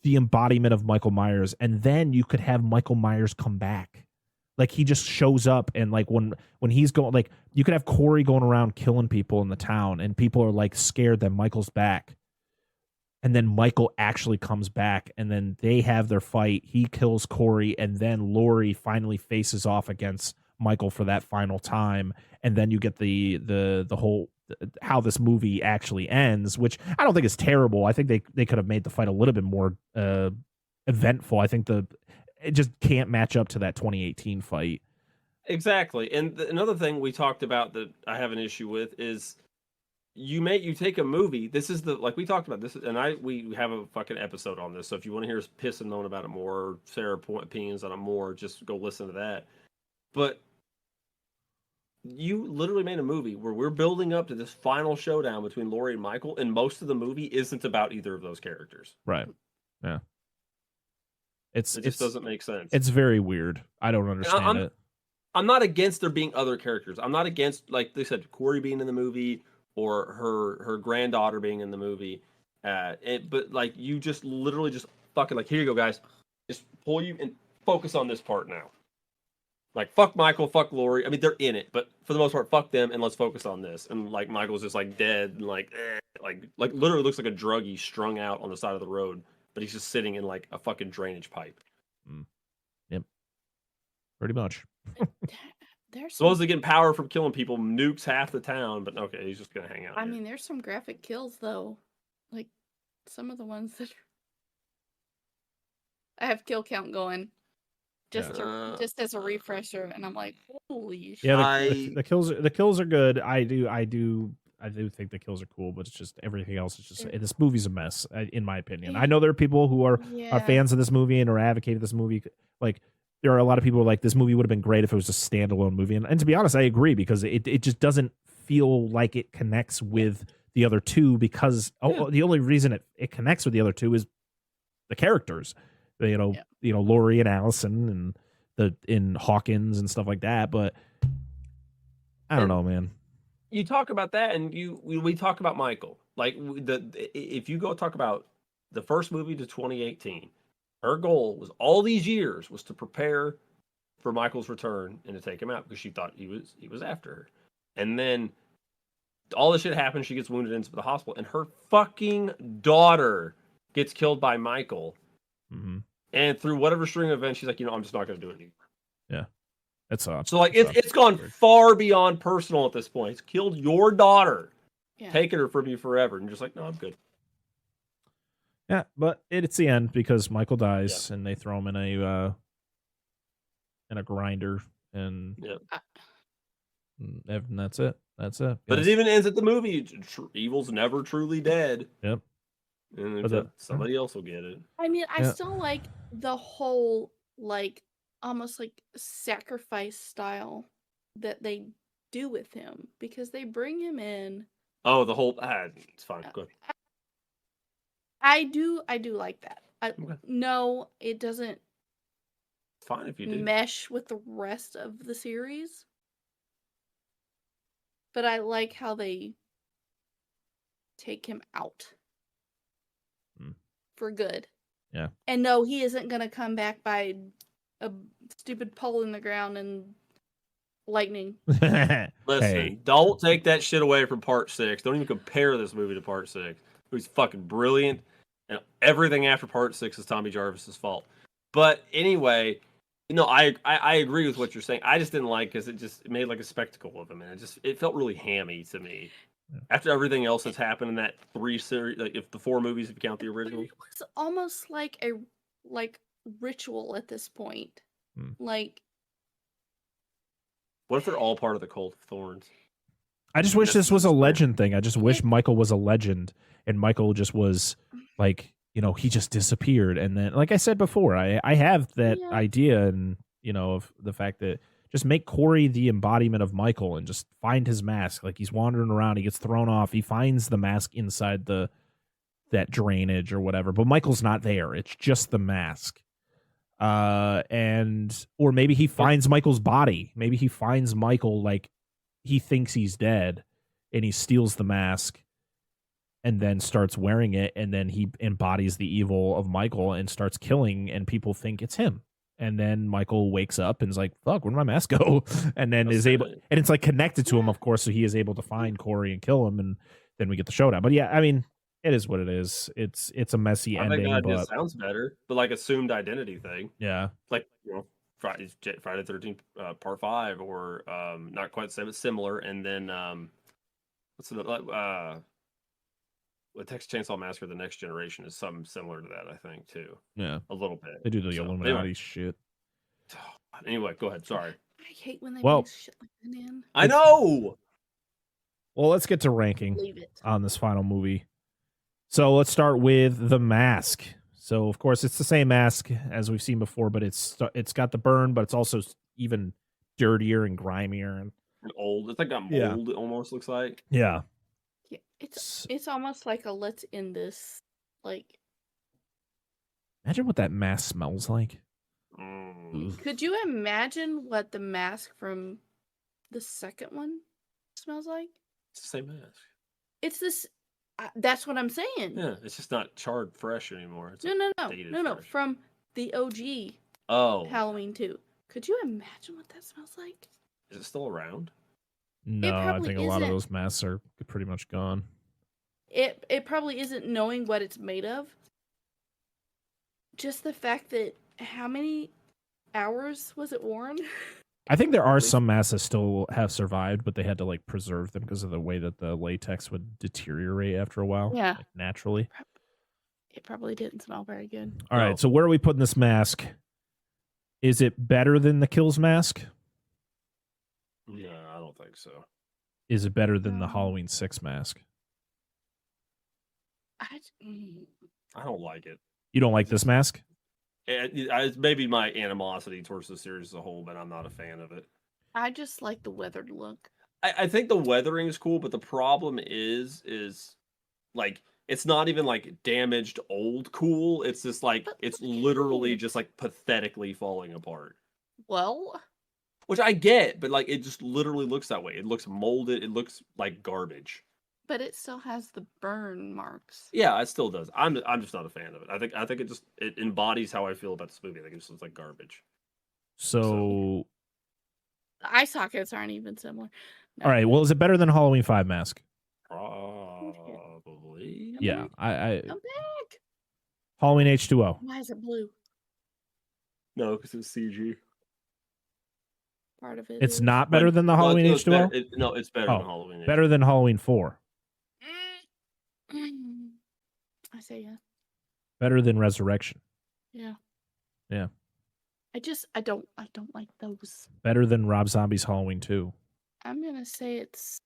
the embodiment of Michael Myers. And then you could have Michael Myers come back. Like he just shows up and like when he's going, like you could have Corey going around killing people in the town and people are like scared that Michael's back. And then Michael actually comes back and then they have their fight. He kills Corey and then Laurie finally faces off against Michael for that final time. And then you get the whole how this movie actually ends, which I don't think is terrible. I think they could have made the fight a little bit more eventful. I think it just can't match up to that 2018 fight. Exactly. And another thing we talked about that I have an issue with is you take a movie. This is like we talked about this, and we have a fucking episode on this. So if you want to hear us piss and moan about it more, or Sarah opinions on it more, just go listen to that. But you literally made a movie where we're building up to this final showdown between Laurie and Michael, and most of the movie isn't about either of those characters. Right. Yeah. It just doesn't make sense. It's very weird. I don't understand it. I'm not against there being other characters. I'm not against, like they said, Corey being in the movie or her granddaughter being in the movie. But like you just literally just fucking like, here you go, guys. Just pull you and focus on this part now. Like fuck Michael, fuck Laurie. I mean, they're in it, but for the most part, fuck them and let's focus on this. And like Michael's just like dead and like literally looks like a druggie strung out on the side of the road. But he's just sitting in like a fucking drainage pipe. Yep. Pretty much. Supposedly getting power from killing people, nukes half the town, but okay, he's just gonna hang out. I mean, there's some graphic kills though. Like some of the ones that I have kill count going. Just as a refresher, and I'm like, holy shit. Yeah, the kills are good. I do think the kills are cool, but it's just everything else is just this movie's a mess, in my opinion. I know there are people who are fans of this movie and are advocating this movie. Like there are a lot of people who are like this movie would have been great if it was a standalone movie, and to be honest, I agree because it just doesn't feel like it connects with the other two because the only reason it connects with the other two is the characters. Laurie and Allison and in Hawkins and stuff like that, but. I don't know, man. You talk about that, and we talk about Michael. Like if you go talk about the first movie to 2018, her goal was all these years was to prepare for Michael's return and to take him out because she thought he was after her. And then all this shit happens. She gets wounded into the hospital, and her fucking daughter gets killed by Michael. Mm-hmm. And through whatever string of events, she's like, I'm just not going to do it anymore. Yeah. That's So like it's gone far beyond personal at this point. It's killed your daughter, taking her from you forever, and you're just like, no, I'm good. Yeah, but it's the end because Michael dies and they throw him in a grinder and that's it. That's it. But it even ends at the movie. Evil's never truly dead. Yep. And somebody else will get it. I mean, I still like the whole like almost like sacrifice style that they do with him because they bring him in. Oh, the whole it's fine. Good. I do like that. No, it doesn't. Fine if you do. Mesh with the rest of the series, but I like how they take him out for good. Yeah. And no, he isn't gonna come back by a stupid pole in the ground and lightning. Listen, don't take that shit away from Part 6. Don't even compare this movie to Part 6. It was fucking brilliant, and everything after Part 6 is Tommy Jarvis's fault. But anyway, I agree with what you're saying. I just didn't like because it made like a spectacle of him, and it felt really hammy to me. Yeah. After everything else that's happened in that 3 series, like if the 4 movies, if you count the original, it was almost like a ritual at this point. Like, what if they're all part of the Cult of Thorns? I just wish this was a legend thing. I just wish Michael was a legend, and Michael just was like, he just disappeared. And then, like I said before, I have that idea, and of the fact that just make Corey the embodiment of Michael and just find his mask. Like he's wandering around, he gets thrown off, he finds the mask inside that drainage or whatever, but Michael's not there. It's just the mask. Or maybe he finds Michael's body. Maybe he finds Michael, like he thinks he's dead, and he steals the mask and then starts wearing it, and then he embodies the evil of Michael and starts killing, and people think it's him. And then Michael wakes up and is like, fuck, where'd my mask go? And then and it's like connected to him, of course, so he is able to find Corey and kill him, and then we get the showdown. But yeah, I mean, it is what it is. It's a messy ending. I think that sounds better, but like assumed identity thing. Yeah. Like, Friday the 13th, part 5, or not quite the same, but similar. And then with Texas Chainsaw Massacre: The Next Generation is something similar to that, I think, too. Yeah, a little bit. They do the Illuminati shit. Anyway, go ahead. Sorry. I hate when they bring shit like that in. I know. Well, let's get to ranking on this final movie. So let's start with The Mask. So of course it's the same mask as we've seen before, but it's got the burn, but it's also even dirtier and grimier and old. It's like got mold. It almost looks like. Yeah. It's almost like a let's end this. Like, imagine what that mask smells like. Could you imagine what the mask from the second one smells like? It's the same mask. It's this. That's what I'm saying. Yeah, it's just not charred fresh anymore. It's no. From the OG. Oh. Halloween 2. Could you imagine what that smells like? Is it still around? No, I think a lot of those masks are pretty much gone. It probably isn't, knowing what it's made of. Just the fact that how many hours was it worn? I think there are some masks that still have survived, but they had to like preserve them because of the way that the latex would deteriorate after a while. Yeah, like, naturally. It probably didn't smell very good. All right, so where are we putting this mask? Is it better than the Kills mask? Yeah, I don't think so. Is it better than the Halloween 6 mask? I don't like it. You don't like this mask? It's maybe my animosity towards the series as a whole, but I'm not a fan of it. I just like the weathered look. I think the weathering is cool, but the problem is like it's not even like damaged old cool. It's just like it's literally just like pathetically falling apart. Well, Which I get, but like it just literally looks that way. It looks molded. It looks like garbage. But it still has the burn marks. Yeah, it still does. I'm just not a fan of it. I think it embodies how I feel about this movie. I think it just looks like garbage. So The eye sockets aren't even similar. No. all right. Well, is it better than Halloween 5 mask? Probably. Yeah. I Come back. Halloween H2O. Why is it blue? No, because it's CG. Part of it. It's is. not better than the Halloween It's H2O? better, no, it's better than Halloween. Better than Halloween 4. I say yeah. Better than Resurrection. Yeah. Yeah. I don't like those. Better than Rob Zombie's Halloween 2. I'm gonna say it's.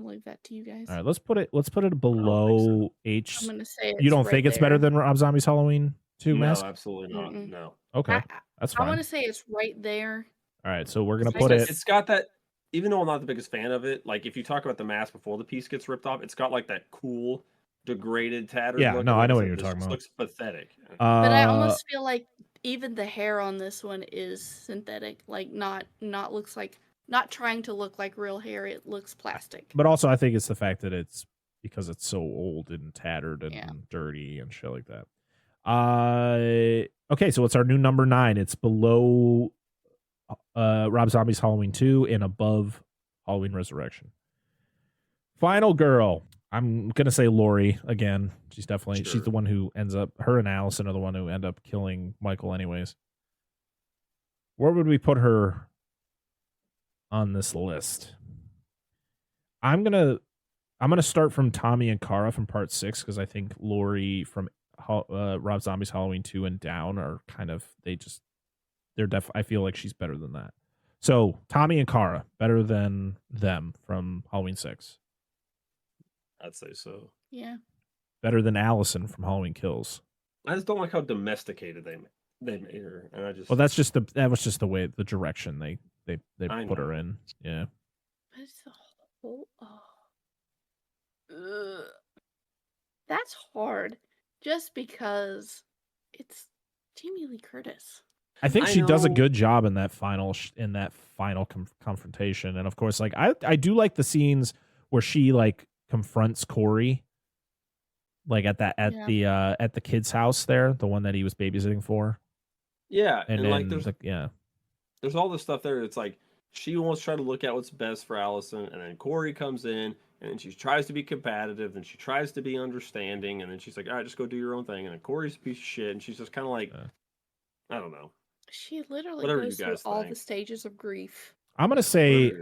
I'll leave that to you guys. All right, let's put it below so. H. I'm gonna say it's You don't right think it's there. better than Rob Zombie's Halloween 2 No, mask? absolutely not. Mm-mm. No. Okay. That's fine. I want to say it's right there. All right, so we're going to It's put like it It's got that. Even though I'm not the biggest fan of it, like if you talk about the mask before the piece gets ripped off, it's got like that cool, degraded, tattered. Yeah, look. no, And I know like what said, you're this talking just about. Looks pathetic. But I almost feel like even the hair on this one is synthetic, like not looks like not trying to look like real hair. It looks plastic. But also I think it's the fact that it's because it's so old and tattered and Yeah. dirty and shit like that. Okay, so it's our new number 9. It's below Rob Zombie's Halloween 2 and above Halloween Resurrection. Final girl. I'm gonna say Lori again. She's definitely she's the one who ends up. Her and Allison are the one who end up killing Michael, anyways. Where would we put her on this list? I'm gonna start from Tommy and Kara from part 6 because I think Lori from Rob Zombie's Halloween 2 and down are kind of I feel like she's better than that. So Tommy and Kara better than them from Halloween 6. I'd say so. Yeah. Better than Allison from Halloween Kills. I just don't like how domesticated they made her, and I just. Well, that was just the way the direction they put her in. Yeah. But it's the whole. That's hard, just because it's Jamie Lee Curtis. I think she does a know. good job in that final confrontation, and of course, like I do like the scenes where she like confronts Corey, like at the kid's house there, the one that he was babysitting for. Yeah, and like then, there's all this stuff there. It's like she wants to try to look at what's best for Allison, and then Corey comes in, and then she tries to be competitive, and she tries to be understanding, and then she's like, all right, just go do your own thing. And then Corey's a piece of shit, and she's just kind of like, I don't know. She literally Whatever goes you through guys all think. the stages of grief. I'm gonna say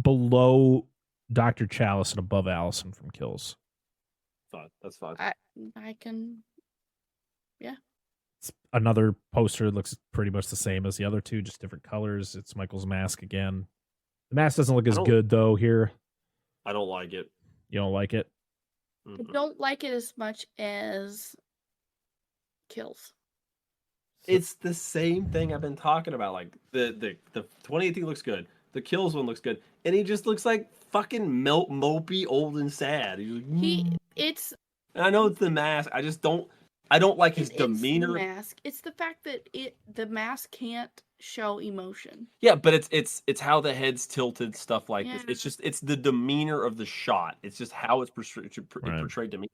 below Dr. Chalice and above Allison from Kills. That's fine. I can. Yeah. It's another poster looks pretty much the same as the other two, just different colors. It's Michael's mask again. The mask doesn't look as good though here. I don't like it. You don't like it? I don't like it as much as Kills. It's the same thing I've been talking about. Like the 2018 looks good. The Kills one looks good, and he just looks like fucking mopey, old and sad. He's like, It's. And I know it's the mask. I just don't. I don't like his demeanor. It's the mask. It's the fact that the mask can't show emotion. Yeah, but it's how the head's tilted, stuff like this. It's the demeanor of the shot. It's just how it's portrayed to me.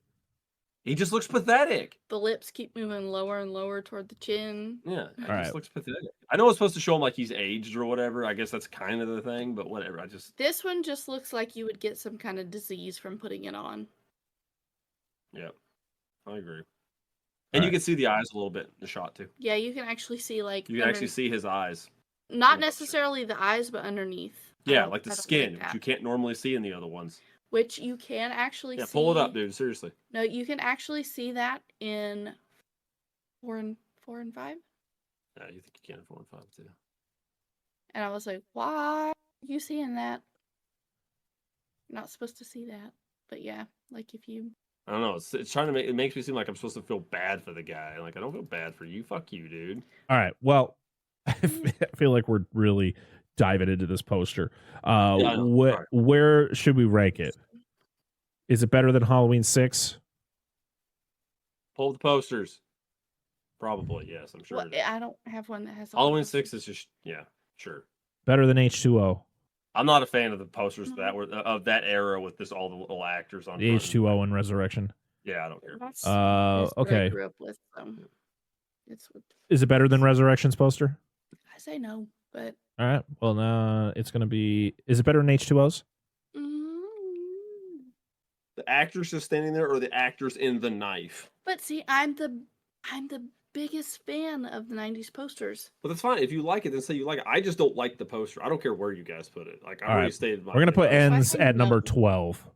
He just looks pathetic. The lips keep moving lower and lower toward the chin. Yeah, it just looks pathetic. I know it's supposed to show him like he's aged or whatever. I guess that's kind of the thing, but whatever. This one just looks like you would get some kind of disease from putting it on. Yeah, I agree. And you can see the eyes a little bit in the shot too. Yeah, you can actually see like. You can actually see his eyes. Not necessarily the eyes, but underneath. Yeah, like the skin, which you can't normally see in the other ones. Which you can actually see. Yeah, pull it up, dude. Seriously. No, you can actually see that in 4 and 5. Yeah, you think you can in 4 and 5 too. And I was like, why are you seeing that? You're not supposed to see that. But yeah, like if you. I don't know. It's trying to it makes me seem like I'm supposed to feel bad for the guy. Like I don't feel bad for you. Fuck you, dude. All right. Well, I feel like we're really diving into this poster. Where should we rank it? Is it better than Halloween 6? Pull the posters. Probably, yes. I'm sure. Well, I don't have one that has. Halloween 6 is just sure. Better than H2O. I'm not a fan of the posters of that era with this all the little actors on The front. H2O and Resurrection. Yeah, I don't care. That's what I Okay. grew up with. It's what Is it better than Resurrection's poster? I say no, but All right. Well, it's going to be. Is it better than H2O's? The actors just standing there, or the actors in the knife. But see, I'm the biggest fan of the '90s posters. But that's fine. If you like it, then say you like it. I just don't like the poster. I don't care where you guys put it. Like I All already right. stated. We're going to put ends I at number know. 12.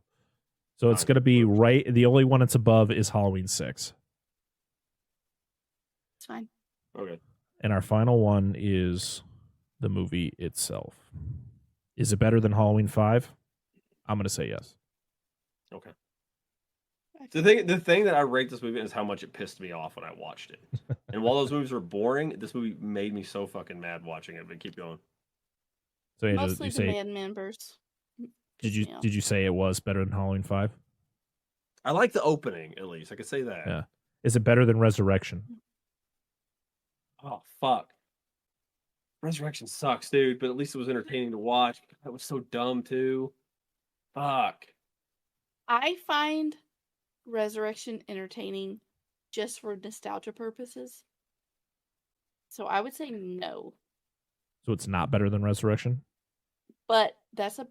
So it's Fine. going to be right. The only one that's above is Halloween 6. It's fine. Okay. And our final one is the movie itself. Is it better than Halloween 5? I'm going to say yes. Okay. The thing that I rate this movie is how much it pissed me off when I watched it. And while those movies were boring, this movie made me so fucking mad watching it. But keep going. So Angel, Mostly you the say, man members. did you say it was better than Halloween 5? I like the opening at least. I could say that. Yeah. Is it better than Resurrection? Oh fuck. Resurrection sucks, dude. But at least it was entertaining to watch. That was so dumb too. Fuck. I find Resurrection entertaining just for nostalgia purposes. So I would say no. So it's not better than Resurrection? But that's a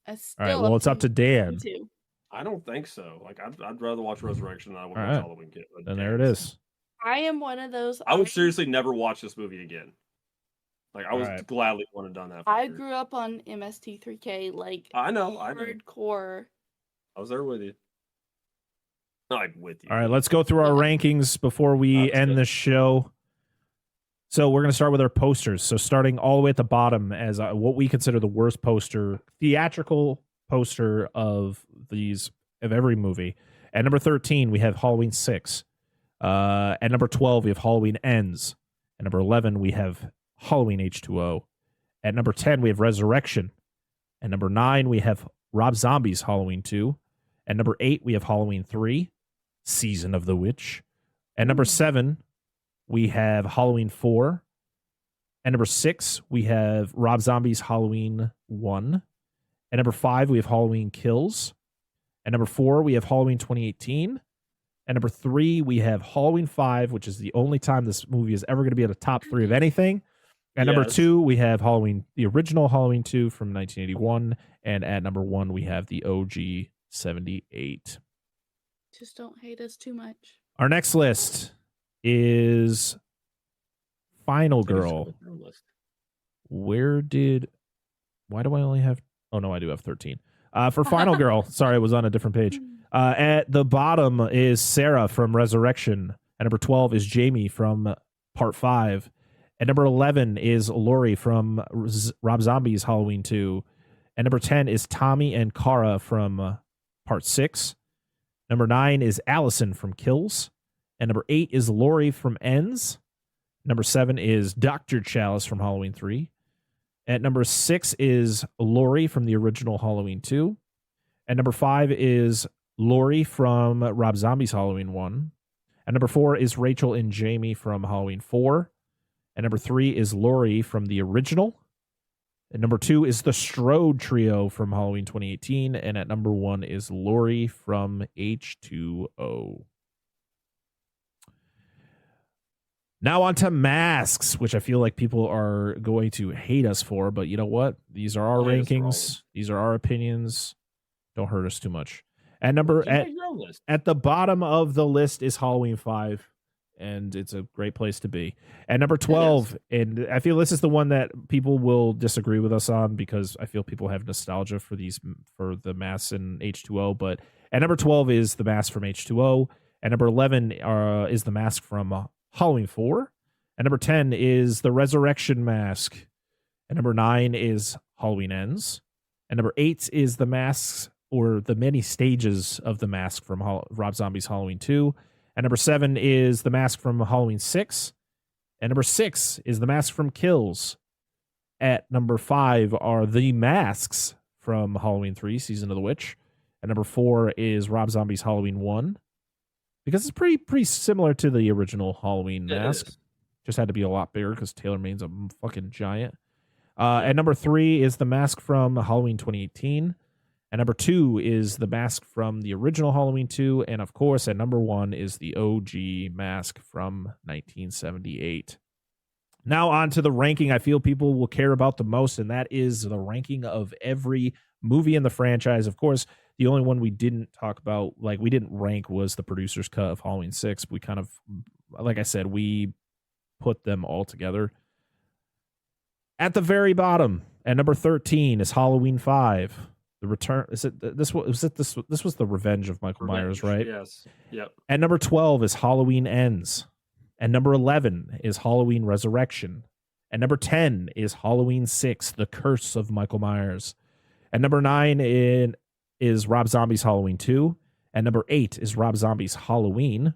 All right. Well, it's up to Dan. too. I don't think so. Like I'd rather watch Resurrection than I would All watch right. Halloween Kills. And there it is. I am one of those. I would seriously never watch this movie again. Like I was Alright. gladly would have done that. I fucker. grew up on MST3K, like I know. hardcore. I was there with you. Not like with you. All right. Let's go through our rankings before we That's end good. the show. So we're going to start with our posters. So starting all the way at the bottom as what we consider the worst theatrical poster of every movie. At number 13, we have Halloween 6. At number 12, we have Halloween Ends. At number 11, we have Halloween H2O. At number 10, we have Resurrection. At number 9, we have Rob Zombie's Halloween 2. At number 8, we have Halloween 3, Season of the Witch. At number 7, we have Halloween 4. At number 6, we have Rob Zombie's Halloween 1. At number 5, we have Halloween Kills. At number 4, we have Halloween 2018. At number 3, we have Halloween 5, which is the only time this movie is ever going to be at the top 3 of anything. At number Yes. 2, we have the original Halloween 2 from 1981. And at number 1, we have the OG 78. Just don't hate us too much. Our next list is Final Girl. Why do I only have... Oh, no, I do have 13. For Final Girl, sorry, it was on a different page. At the bottom is Sarah from Resurrection. At number 12 is Jamie from Part 5. At number 11 is Lori from Rob Zombie's Halloween 2. At number 10 is Tommy and Kara from Part 6. Number 9 is Allison from Kills. And number 8 is Lori from Ends. Number 7 is Dr. Chalice from Halloween 3. At number 6 is Lori from the original Halloween 2. At number 5 is Lori from Rob Zombie's Halloween 1. At number 4 is Rachel and Jamie from Halloween 4. At number 3 is Lori from the original. At number 2 is the Strode Trio from Halloween 2018. And at number 1 is Lori from H2O. Now on to masks, which I feel like people are going to hate us for. But you know what? These are our rankings. These are our opinions. Don't hurt us too much. At the bottom of the list is Halloween 5. And it's a great place to be. At number 12, and I feel this is the one that people will disagree with us on because I feel people have nostalgia for the masks in H2O. But at number 12 is the mask from H2O. At number 11 is the mask from Halloween 4. At number 10 is the Resurrection mask. At number 9 is Halloween Ends. At number 8 is the masks or the many stages of the mask from Rob Zombie's Halloween 2. At number 7 is the mask from Halloween 6. At number 6 is the mask from Kills. At number 5 are the masks from Halloween 3, Season of the Witch. At number 4 is Rob Zombie's Halloween 1. Because it's pretty similar to the original Halloween mask. Just had to be a lot bigger because Taylor Maine's a fucking giant. At number 3 is The Mask from Halloween 2018. At number 2 is The Mask from the original Halloween 2. And of course, at number 1 is the OG Mask from 1978. Now on to the ranking I feel people will care about the most, and that is the ranking of every movie in the franchise. Of course, the only one we didn't talk about, like we didn't rank, was the producer's cut of Halloween 6. We kind of, like I said, we put them all together. At the very bottom, at number 13 is Halloween 5. The Return. This was the Revenge of Michael Myers, right? Yes. Yep. At number 12 is Halloween Ends. At number 11 is Halloween Resurrection. At number 10 is Halloween 6, The Curse of Michael Myers. At number 9 is Rob Zombie's Halloween 2. At number 8 is Rob Zombie's Halloween.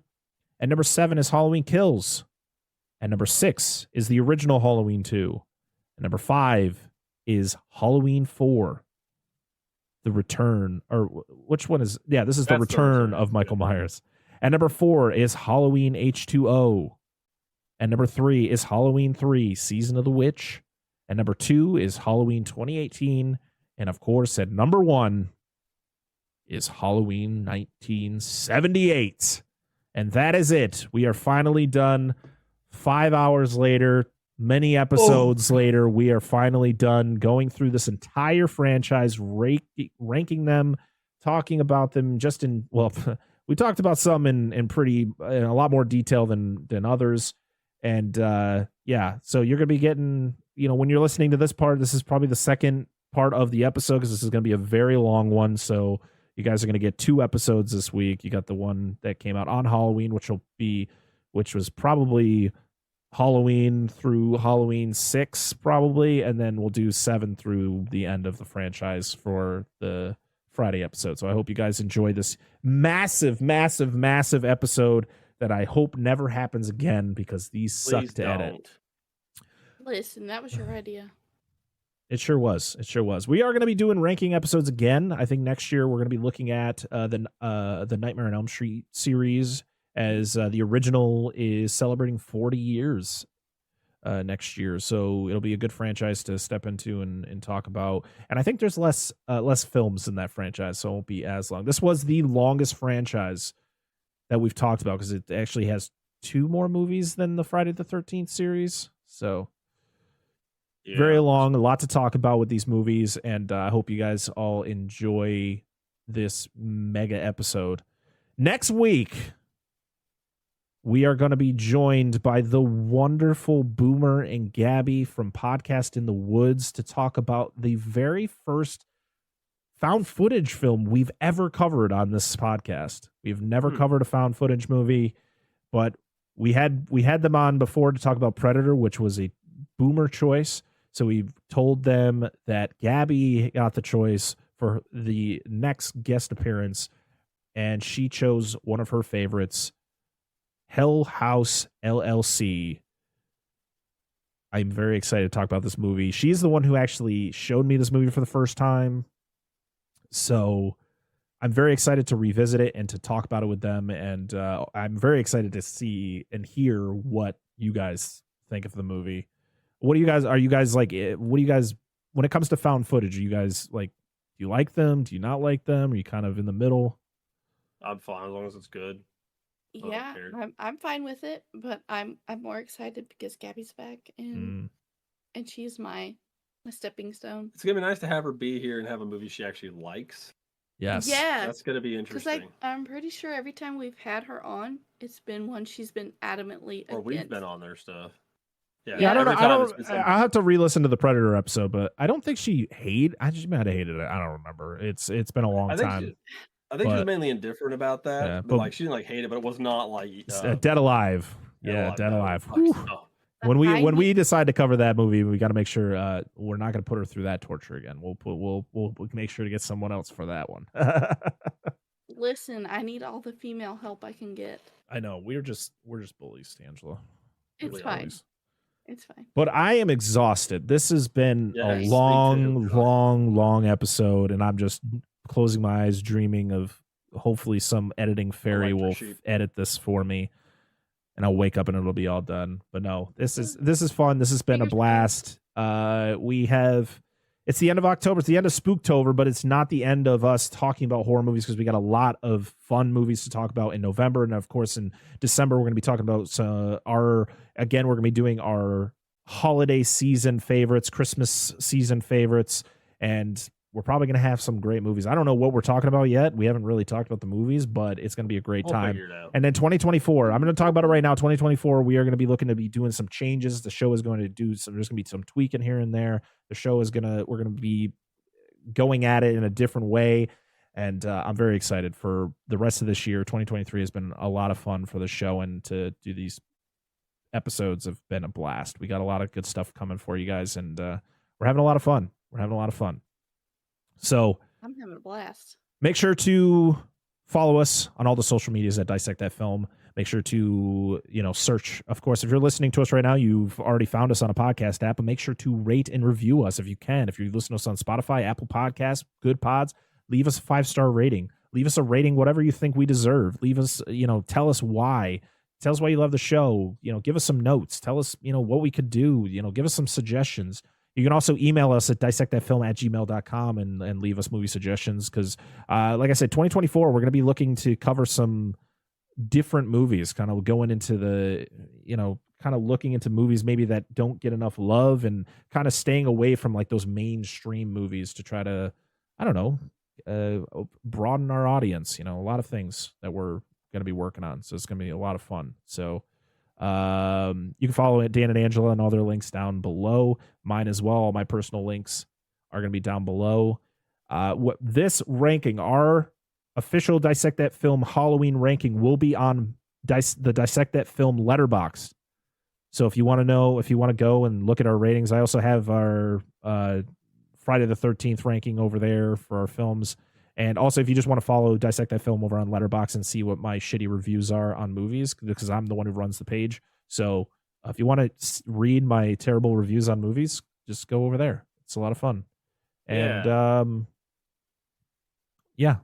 At number 7 is Halloween Kills. At number 6 is the original Halloween 2. At number 5 is Halloween 4. The Return, or which one is? Yeah, this is the Return of Michael Myers. And number 4 is Halloween H2O. And number 3 is Halloween 3, Season of the Witch. And number 2 is Halloween 2018. And of course, at number 1 is Halloween 1978. And that is it. We are finally done. 5 hours later, many episodes later, we are finally done going through this entire franchise, ranking them, talking about them just in, well, we talked about some in a lot more detail than others. And yeah, so you're going to be getting, when you're listening to this part, this is probably the second part of the episode because this is going to be a very long one. So you guys are going to get 2 episodes this week. You got the one that came out on Halloween, which was probably Halloween through Halloween 6 probably, and then we'll do 7 through the end of the franchise for the Friday episode. So I hope you guys enjoy this massive episode that I hope never happens again because these suck to edit. Listen, that was your idea. It sure was. We are going to be doing ranking episodes again. I think next year we're going to be looking at the Nightmare on Elm Street series, as the original is celebrating 40 years next year. So it'll be a good franchise to step into and talk about. And I think there's less films in that franchise, so it won't be as long. This was the longest franchise that we've talked about because it actually has 2 more movies than the Friday the 13th series. So yeah, very long, a lot to talk about with these movies. And I hope you guys all enjoy this mega episode. Next week, we are going to be joined by the wonderful Boomer and Gabby from Podcast in the Woods to talk about the very first found footage film we've ever covered on this podcast. We've never covered a found footage movie, but we had them on before to talk about Predator, which was a Boomer choice. So we told them that Gabby got the choice for the next guest appearance, and she chose one of her favorites, Hell House LLC. I'm very excited to talk about this movie. She's the one who actually showed me this movie for the first time. So I'm very excited to revisit it and to talk about it with them. And I'm very excited to see and hear what you guys think of the movie. When it comes to found footage, are you guys like, do you like them? Do you not like them? Are you kind of in the middle? I'm fine as long as it's good. Yeah, I'm fine with it, but I'm more excited because Gabby's back and she's my stepping stone. It's gonna be nice to have her be here and have a movie she actually likes. Yes. Yeah. That's gonna be interesting. Because I'm pretty sure every time we've had her on, it's been one she's been adamantly or against. we've been on their stuff. Yeah, I'll have to re-listen to the Predator episode, but I don't think she hated. I just might have hated it. I don't remember. It's been a long time. I think she was mainly indifferent about that. Yeah, but like she didn't like hate it, but it was not like Dead Alive. Dead Alive. When we decide to cover that movie, we got to make sure we're not going to put her through that torture again. We'll make sure to get someone else for that one. Listen, I need all the female help I can get. I know we're just bullies, Angela. It's fine. Always. It's fine. But I am exhausted. This has been a long episode, and I'm just closing my eyes, dreaming of hopefully some editing fairy will edit this for me, and I'll wake up and it'll be all done. But no, this is fun. This has been a blast. It's the end of October. It's the end of Spooktober, but it's not the end of us talking about horror movies because we got a lot of fun movies to talk about in November. And of course, in December, we're going to be talking about we're going to be doing our holiday season favorites, Christmas season favorites, and we're probably going to have some great movies. I don't know what we're talking about yet. We haven't really talked about the movies, but it's going to be a great time. And then 2024, I'm going to talk about it right now. 2024, we are going to be looking to be doing some changes. The show is going to do some, there's going to be some tweaking here and there. The show is we're going to be going at it in a different way. And I'm very excited for the rest of this year. 2023 has been a lot of fun for the show, and to do these episodes have been a blast. We got a lot of good stuff coming for you guys, and we're having a lot of fun. So I'm having a blast. Make sure to follow us on all the social medias at Dissect That Film. Make sure to, search. Of course, if you're listening to us right now, you've already found us on a podcast app, but make sure to rate and review us if you can. If you listen to us on Spotify, Apple Podcasts, Good Pods, leave us a 5-star rating. Leave us a rating, whatever you think we deserve. Leave us, tell us why. Tell us why you love the show. Give us some notes. Tell us, what we could do. Give us some suggestions. You can also email us at dissectthatfilm@gmail.com and leave us movie suggestions because, like I said, 2024, we're going to be looking to cover some different movies, kind of going into the, kind of looking into movies maybe that don't get enough love and kind of staying away from like those mainstream movies to try to, I don't know, broaden our audience. A lot of things that we're going to be working on. So it's going to be a lot of fun. So you can follow Dan and Angela and all their links down below. Mine as well. All my personal links are going to be down below. What this ranking, our official Dissect That Film Halloween ranking, will be on the Dissect That Film letterbox. So if you want to go and look at our ratings, I also have our Friday the 13th ranking over there for our films. And also, if you just want to follow Dissect That Film over on Letterboxd and see what my shitty reviews are on movies, because I'm the one who runs the page. So if you want to read my terrible reviews on movies, just go over there. It's a lot of fun. And yeah.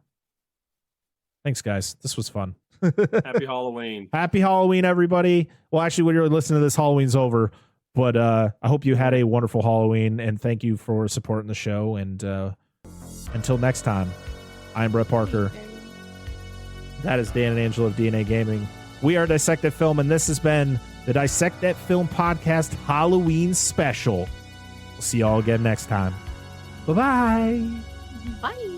Thanks, guys. This was fun. Happy Halloween. Happy Halloween, everybody. Well, actually, when you're listening to this, Halloween's over. But I hope you had a wonderful Halloween, and thank you for supporting the show. And until next time, I'm Brett Parker. That is Dan and Angela of DNA Gaming. We are Dissect That Film, and this has been the Dissect That Film Podcast Halloween Special. We'll see you all again next time. Bye-bye. Bye.